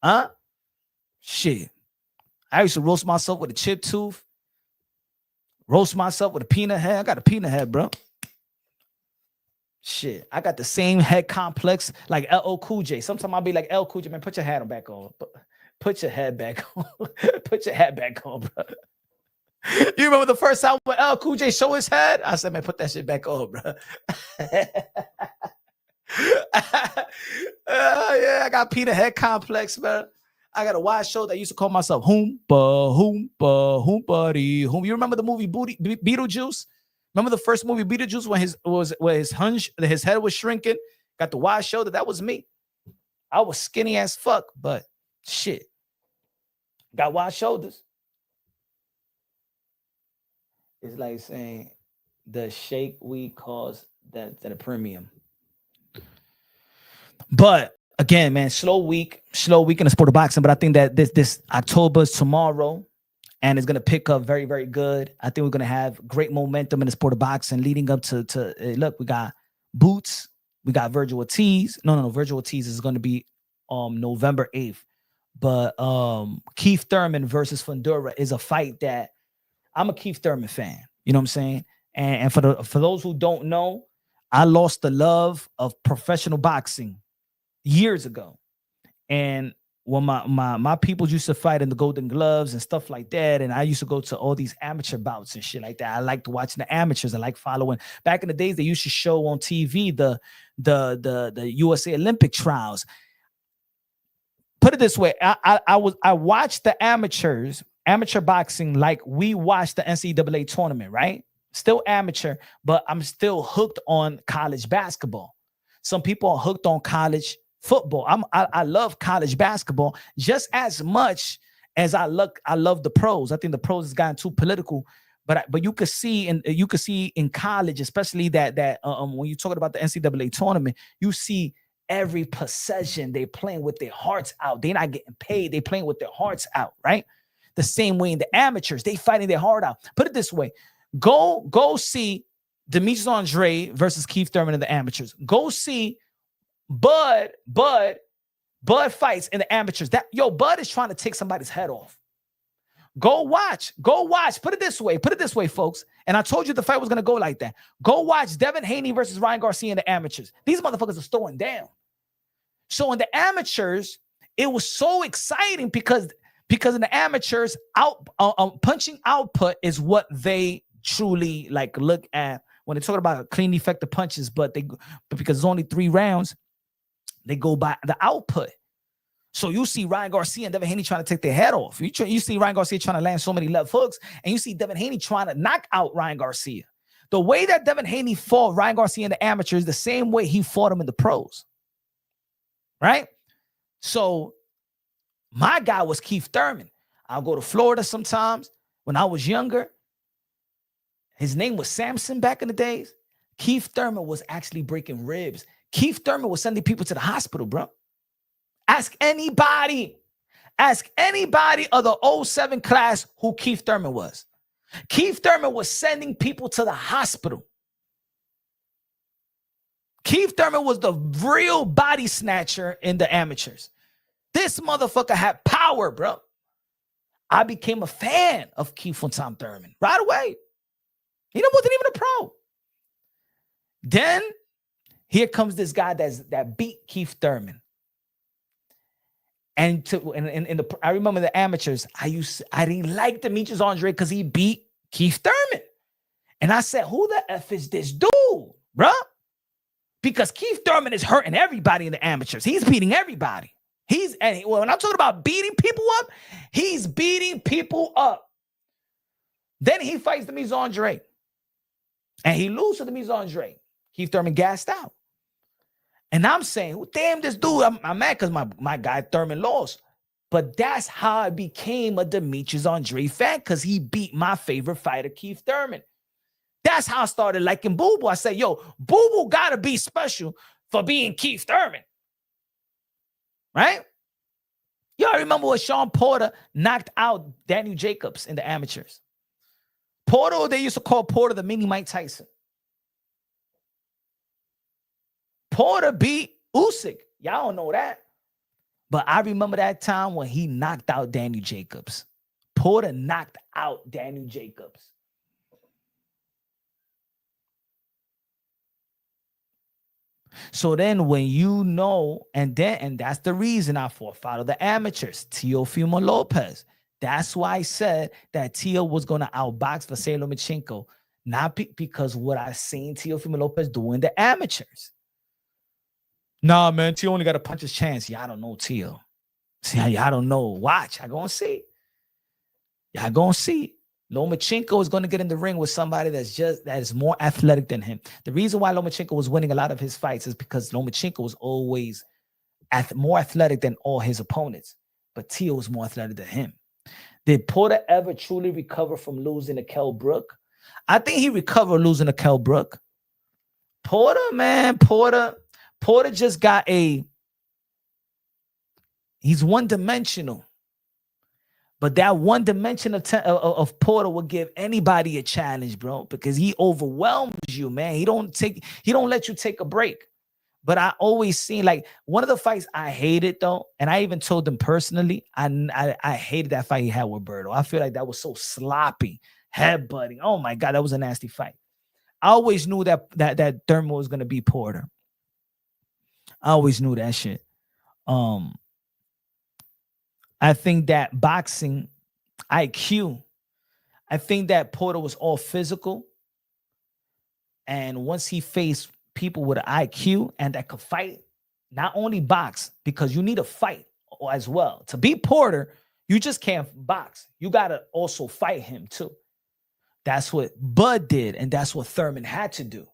Huh? Shit. I used to roast myself with a chipped tooth. Roast myself with a peanut head. I got a peanut head, bro. Shit, I got the same head complex like LL Cool J. Sometimes I'll be like, LL Cool J, man, put your hat back on. Put your head back on. Put your hat back on, bro. You remember the first time when LL Cool J show his head? I said, man, put that shit back on, bro. Yeah, I got peanut head complex, man. I got a wide shoulder. I used to call myself Hoompa, Hoompa, Hoompity, Hoom. You remember the movie Beetlejuice? Remember the first movie Beetlejuice when his head was shrinking, got the wide shoulder? That was me. I was skinny as fuck, but shit, got wide shoulders. It's like saying the shake we cause that a premium. But again, man, slow week in the sport of boxing. But I think that this October's tomorrow. And it's going to pick up very, very good. I think we're going to have great momentum in the sport of boxing leading up to look, we got Boots. We got Virgil Ortiz. No. Virgil Ortiz is going to be November 8th. But Keith Thurman versus Fundora is a fight that I'm a Keith Thurman fan. You know what I'm saying? And for those who don't know, I lost the love of professional boxing years ago. And when my people used to fight in the Golden Gloves and stuff like that, and I used to go to all these amateur bouts and shit like that. I liked watching the amateurs. I like following. Back in the days, they used to show on TV the USA Olympic trials. Put it this way, I watched the amateur boxing like we watched the NCAA tournament, right? Still amateur, but I'm still hooked on college basketball. Some people are hooked on college football. I love college basketball just as much as I love the pros. I think the pros has gotten too political, but you could see in college, especially that when you're talking about the NCAA tournament, you see every possession they playing with their hearts out. They're not getting paid. They playing with their hearts out, right? The same way in the amateurs, they fighting their heart out. Put it this way: go see Demetrius Andre versus Keith Thurman in the amateurs. Go see Bud fights in the amateurs. Bud is trying to take somebody's head off. Go watch. Put it this way, folks. And I told you the fight was going to go like that. Go watch Devin Haney versus Ryan Garcia in the amateurs. These motherfuckers are throwing down. So in the amateurs, it was so exciting because Because in the amateurs, punching output is what they truly like look at when they're talking about clean, effective punches. But because it's only 3 rounds, they go by the output. So you see Ryan Garcia and Devin Haney trying to take their head off. You see Ryan Garcia trying to land so many left hooks, and you see Devin Haney trying to knock out Ryan Garcia. The way that Devin Haney fought Ryan Garcia in the amateurs, the same way he fought him in the pros. Right? So my guy was Keith Thurman. I'll go to Florida sometimes. When I was younger, his name was Samson back in the days. Keith Thurman was actually breaking ribs. Keith Thurman was sending people to the hospital, bro. Ask anybody of the 07 class who Keith Thurman was. Keith Thurman was sending people to the hospital. Keith Thurman was the real body snatcher in the amateurs. This motherfucker had power, bro. I became a fan of Keith von Tom Thurman right away. He wasn't even a pro. Then here comes this guy that beat Keith Thurman. And I remember the amateurs, I didn't like Demetrius Andre because he beat Keith Thurman. And I said, who the F is this dude, bro? Because Keith Thurman is hurting everybody in the amateurs. He's beating everybody. When I'm talking about beating people up, he's beating people up. Then he fights Demetrius Andre. And he loses to Demetrius Andre. Keith Thurman gassed out. And I'm saying, well, damn, this dude, I'm mad because my guy Thurman lost. But that's how I became a Demetrius Andre fan, because he beat my favorite fighter, Keith Thurman. That's how I started liking Boo Boo. I said, yo, Boo Boo got to be special for being Keith Thurman. Right? Y'all remember when Sean Porter knocked out Daniel Jacobs in the amateurs? Porter, they used to call Porter the mini Mike Tyson. Porter beat Usyk. Y'all don't know that. But I remember that time when he knocked out Daniel Jacobs. Porter knocked out Daniel Jacobs. So then when you know, and that's the reason I follow the amateurs, Teofimo Lopez. That's why I said that Teo was going to outbox Vasily Lomachenko, not because what I seen Teofimo Lopez do in the amateurs. Nah, man, Teo only got a puncher's chance. Y'all don't know Teo. See, y'all don't know. Watch. Y'all gonna see. Y'all gonna see. Lomachenko is going to get in the ring with somebody that is more athletic than him. The reason why Lomachenko was winning a lot of his fights is because Lomachenko was always more athletic than all his opponents. But Teo was more athletic than him. Did Porter ever truly recover from losing to Kell Brook? I think he recovered losing to Kell Brook. Porter, man, Porter just got he's one-dimensional. But that one dimension of Porter will give anybody a challenge, bro, because he overwhelms you, man. He don't let you take a break. But I always seen, like, one of the fights I hated, though, and I even told them personally, I hated that fight he had with Berto. I feel like that was so sloppy, headbutting. Oh my God, that was a nasty fight. I always knew that Thurman was gonna be Porter. I always knew that shit. I think that boxing IQ, I think that Porter was all physical. And once he faced people with an IQ and that could fight, not only box, because you need a fight as well. To beat Porter, you just can't box. You got to also fight him too. That's what Bud did, and that's what Thurman had to do.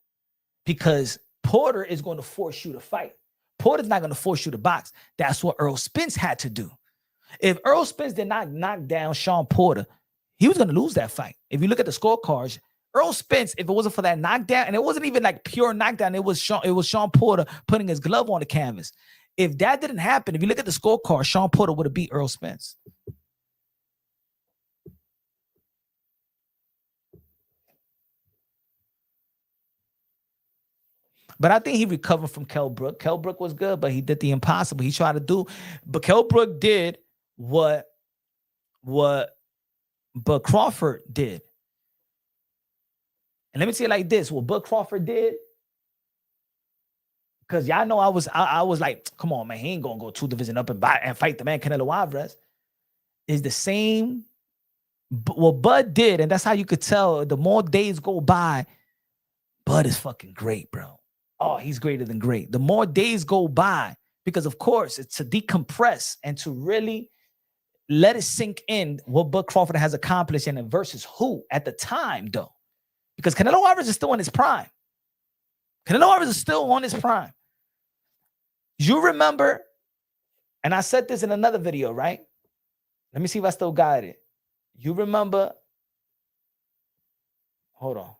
Because Porter is going to force you to fight. Porter's not going to force you to box. That's what Errol Spence had to do. If Errol Spence did not knock down Sean Porter, he was going to lose that fight. If you look at the scorecards, Errol Spence, if it wasn't for that knockdown, and it wasn't even like pure knockdown, it was Sean Porter putting his glove on the canvas. If that didn't happen, if you look at the scorecard, Sean Porter would have beat Errol Spence. But I think he recovered from Kell Brook. Kell Brook was good, but he did the impossible. He tried to do, but Kell Brook did what Bud Crawford did. And let me say it like this: what Bud Crawford did, because y'all know I was like, come on, man, he ain't gonna go 2 divisions up and fight the man Canelo Alvarez. is the same. What Bud did, and that's how you could tell the more days go by, Bud is fucking great, bro. Oh, he's greater than great. The more days go by, because of course, it's to decompress and to really let it sink in what Bud Crawford has accomplished and versus who at the time, though. Because Canelo Alvarez is still in his prime. Canelo Alvarez is still on his prime. You remember, and I said this in another video, right? Let me see if I still got it. You remember, hold on.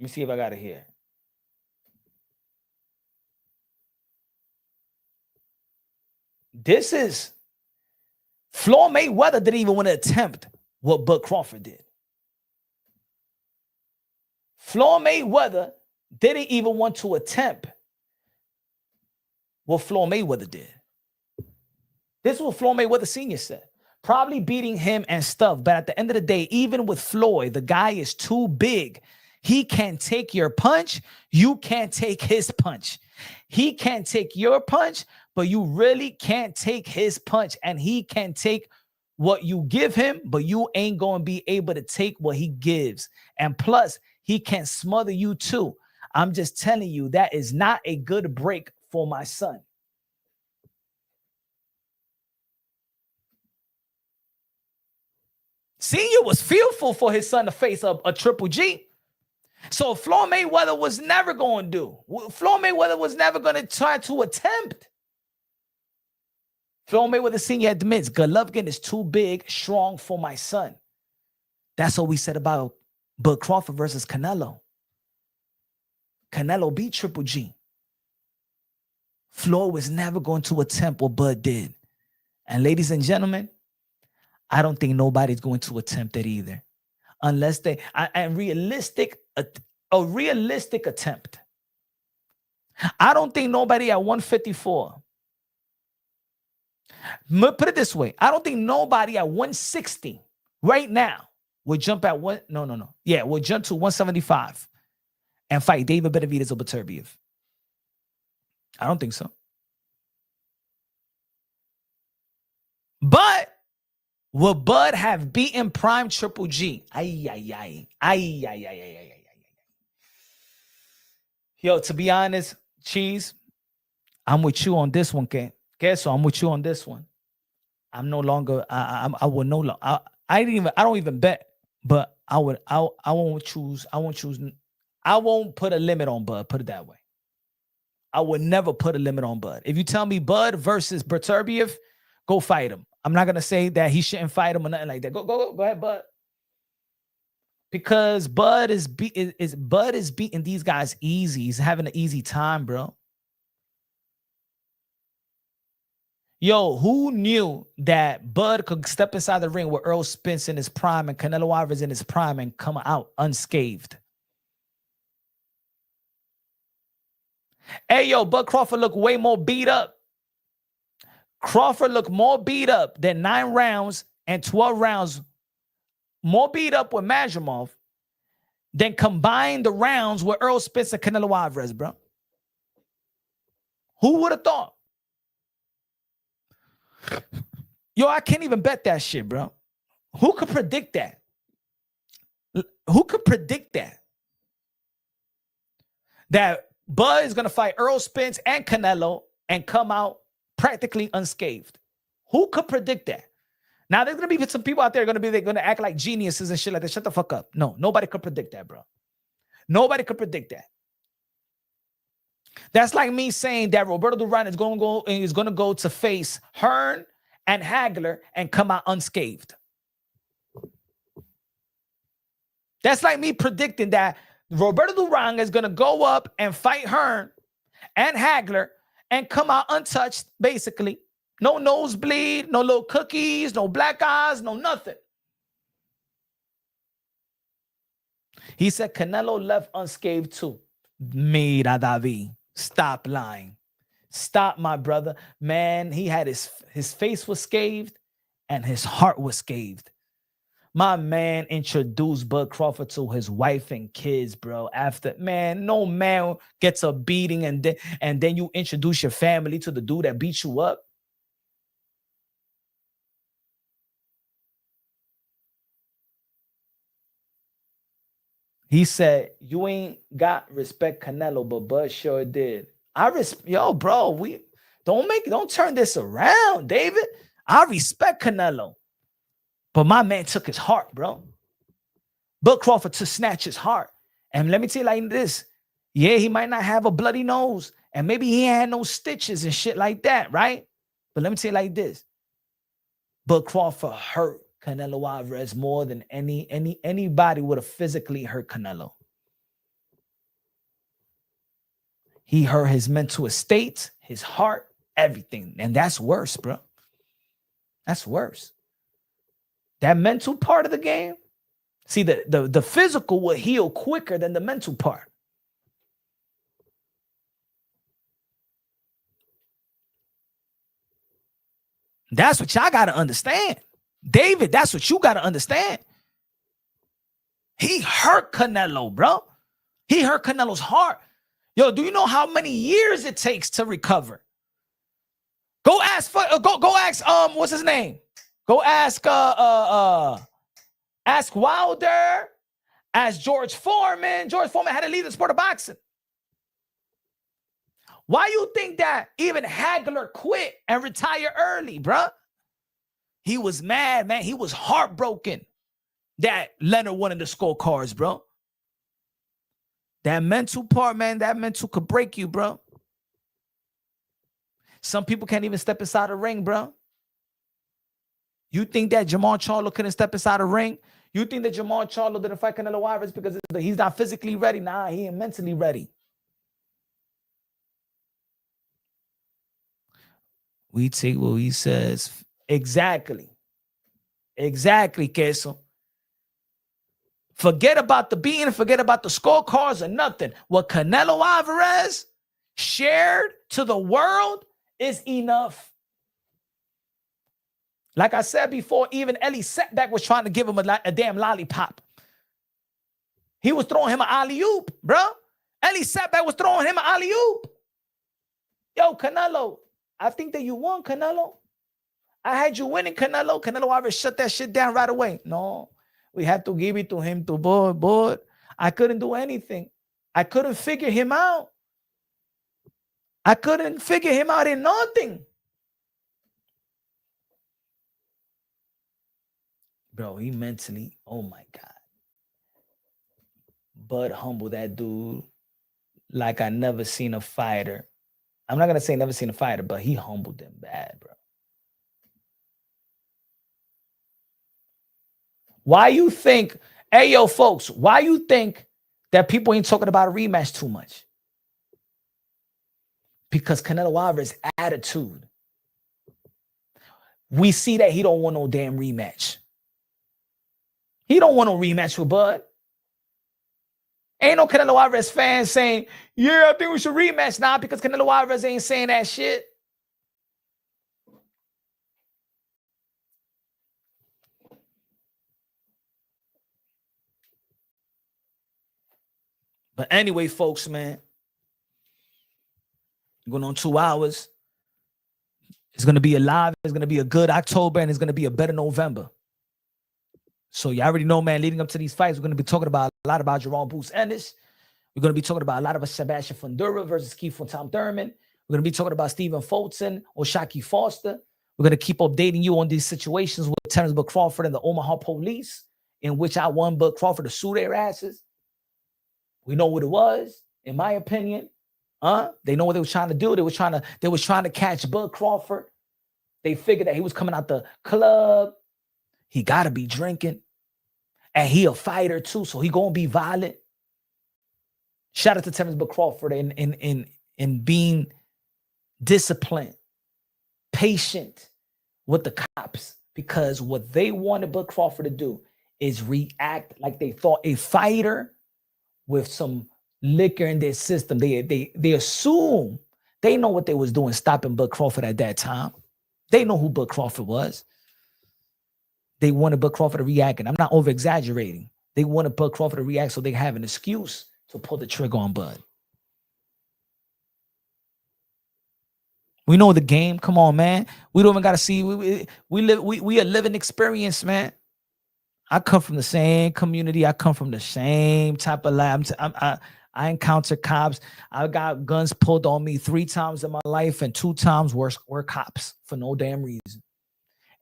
Let me see if I got it here. This is Floyd Mayweather didn't even want to attempt what Bud Crawford did. Floyd Mayweather didn't even want to attempt what Floyd Mayweather did. This is what Floyd Mayweather Sr. said. Probably beating him and stuff. But at the end of the day, even with Floyd, the guy is too big. He can't take your punch. You can't take his punch. He can't take your punch, but you really can't take his punch. And he can take what you give him, but you ain't going to be able to take what he gives. And plus, he can smother you too. I'm just telling you, that is not a good break for my son. Senior was fearful for his son to face a Triple G. So Floyd Mayweather was never going to do. Floyd Mayweather was never going to try to attempt. Floyd Mayweather Sr. admits Golovkin is too big, strong for my son. That's what we said about Bud Crawford versus Canelo. Canelo beat Triple G. Floyd was never going to attempt what Bud did. And ladies and gentlemen, I don't think nobody's going to attempt it either. Unless they, a realistic attempt. I don't think nobody at 154. Put it this way. I don't think nobody at 160 right now would jump at one. No. Yeah, would jump to 175 and fight David Benavidez or Beterbiev. I don't think so. But will Bud have beaten prime Triple G? Yo, to be honest, Cheese, I'm with you on this one, okay? So I'm with you on this one. I'm no longer. I will no longer. I don't even bet, but I won't choose. I won't put a limit on Bud. Put it that way. I would never put a limit on Bud. If you tell me Bud versus Beterbiev, go fight him. I'm not gonna say that he shouldn't fight him or nothing like that. Go ahead, Bud. Because Bud is beating these guys easy. He's having an easy time, bro. Yo, who knew that Bud could step inside the ring with Earl Spence in his prime and Canelo Alvarez in his prime and come out unscathed? Hey, yo, Bud Crawford looked way more beat up. Crawford looked more beat up than 9 rounds and 12 rounds, more beat up with Majumov than combined the rounds with Earl Spence and Canelo Alvarez, bro. Who would have thought? Yo, I can't even bet that shit, bro. Who could predict that? Who could predict that? That Bud is going to fight Earl Spence and Canelo and come out practically unscathed. Who could predict that? Now, there's going to be some people out there they're going to act like geniuses and shit like that. Shut the fuck up. No, nobody could predict that, bro. Nobody could predict that. That's like me saying that Roberto Duran is going to go to face Hearn and Hagler and come out unscathed. That's like me predicting that Roberto Duran is going to go up and fight Hearn and Hagler and come out untouched, basically. No nosebleed, no little cookies, no black eyes, no nothing. He said Canelo left unscathed too. Mira, David. Stop lying. Stop, my brother. Man, he had his face was scathed and his heart was scathed. My man introduced Bud Crawford to his wife and kids, bro. After, man, no man gets a beating and then you introduce your family to the dude that beat you up. He said, you ain't got respect Canelo, but Bud sure did. Yo, bro, we don't turn this around, David. I respect Canelo. But my man took his heart, bro. Bud Crawford to snatch his heart. And let me tell you like this. Yeah, he might not have a bloody nose. And maybe he had no stitches and shit like that, right? But let me tell you like this. Bud Crawford hurt Canelo Alvarez more than anybody would have physically hurt Canelo. He hurt his mental state, his heart, everything. And that's worse, bro. That's worse. That mental part of the game, see, the physical will heal quicker than the mental part. That's what y'all got to understand. David, that's what you got to understand. He hurt Canelo, bro. He hurt Canelo's heart. Yo, do you know how many years it takes to recover? Go ask what's his name? Go ask Wilder, ask George Foreman. George Foreman had to leave the sport of boxing. Why you think that even Hagler quit and retired early, bro? He was mad, man. He was heartbroken that Leonard won in the scorecards, bro. That mental part, man, that mental could break you, bro. Some people can't even step inside the ring, bro. You think that Jamal Charlo couldn't step inside the ring? You think that Jamal Charlo didn't fight Canelo Alvarez because he's not physically ready? Nah, he ain't mentally ready. We take what he says. Exactly. Exactly, Queso. Forget about the beating, forget about the scorecards or nothing. What Canelo Alvarez shared to the world is enough. Like I said before, even Ellie Setback was trying to give him a damn lollipop. He was throwing him an alley-oop, bro. Ellie Setback was throwing him an alley-oop. Yo, Canelo, I think that you won, Canelo. I had you winning, Canelo. Canelo Alvarez shut that shit down right away. No, we had to give it to him to board. I couldn't do anything. I couldn't figure him out. I couldn't figure him out in nothing. Bro, he mentally, oh my God. Bud humbled that dude like I never seen a fighter. I'm not going to say never seen a fighter, but he humbled him bad, bro. Why you think, hey, yo, folks, why you think that people ain't talking about a rematch too much? Because Canelo Alvarez's attitude. We see that he don't want no damn rematch. He don't want no rematch with Bud. Ain't no Canelo Alvarez fans saying, yeah, I think we should rematch now because Canelo Alvarez ain't saying that shit. But anyway, folks, man, going on 2 hours. It's going to be a live. It's going to be a good October, and it's going to be a better November. So you already know, man, leading up to these fights, we're going to be talking about a lot about Jerome Bruce Ennis. We're going to be talking about a lot about Sebastian Fundora versus Keith from Tom Thurman. We're going to be talking about Stephen Fulton or Shaki Foster. We're going to keep updating you on these situations with Terence Crawford and the Omaha police, in which I won Bud Crawford to sue their asses. We know what it was, in my opinion. They know what they were trying to do. They was trying to catch Bud Crawford. They figured that he was coming out the club. He got to be drinking. And he a fighter too, so he going to be violent. Shout out to Terence Crawford in being disciplined, patient with the cops, because what they wanted Bud Crawford to do is react like they thought a fighter with some liquor in their system. They assume they know what they was doing stopping Bud Crawford at that time. They know who Bud Crawford was. They wanted Bud Crawford to react, and I'm not over-exaggerating. They wanted Bud Crawford to react so they have an excuse to pull the trigger on Bud. We know the game. Come on, man. We don't even got to see. We a living experience, man. I come from the same community. I come from the same type of life. I encounter cops. I got guns pulled on me 3 times in my life, and 2 times were cops for no damn reason.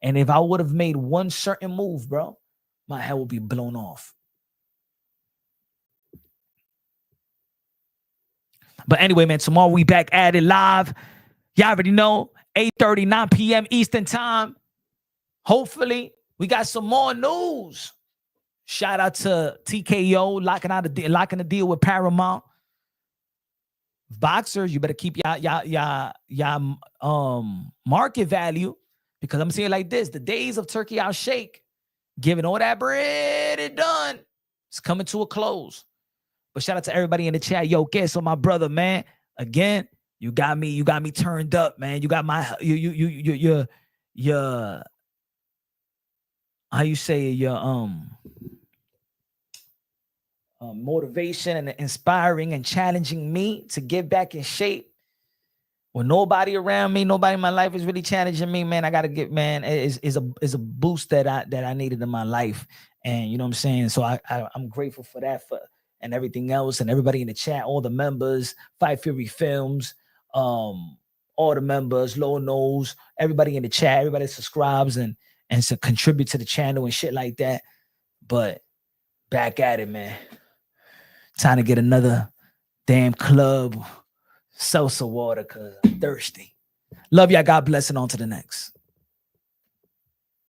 And if I would have made one certain move, bro, my head would be blown off. But anyway, man, tomorrow we back at it live. Y'all already know, 8:30, 9 p.m. Eastern time. Hopefully, we got some more news. Shout out to TKO locking the deal with Paramount. Boxers, you better keep your market value, because I'm saying like this: the days of Turkey I'll shake, giving all that bread and done, it's coming to a close. But shout out to everybody in the chat. Yo, guess on my brother, man. Again, you got me turned up, man. You got my your how you say your motivation and inspiring and challenging me to get back in shape. When nobody around me, nobody in my life is really challenging me, man. I gotta get, man. Is a boost that I needed in my life, and you know what I'm saying. So I'm grateful for that, and everything else, and everybody in the chat, all the members, Fight Fury Films, all the members, Low Nose, everybody in the chat, everybody subscribes and to contribute to the channel and shit like that. But back at it, man. Time to get another damn club salsa water because I'm thirsty. Love y'all. God bless, and on to the next.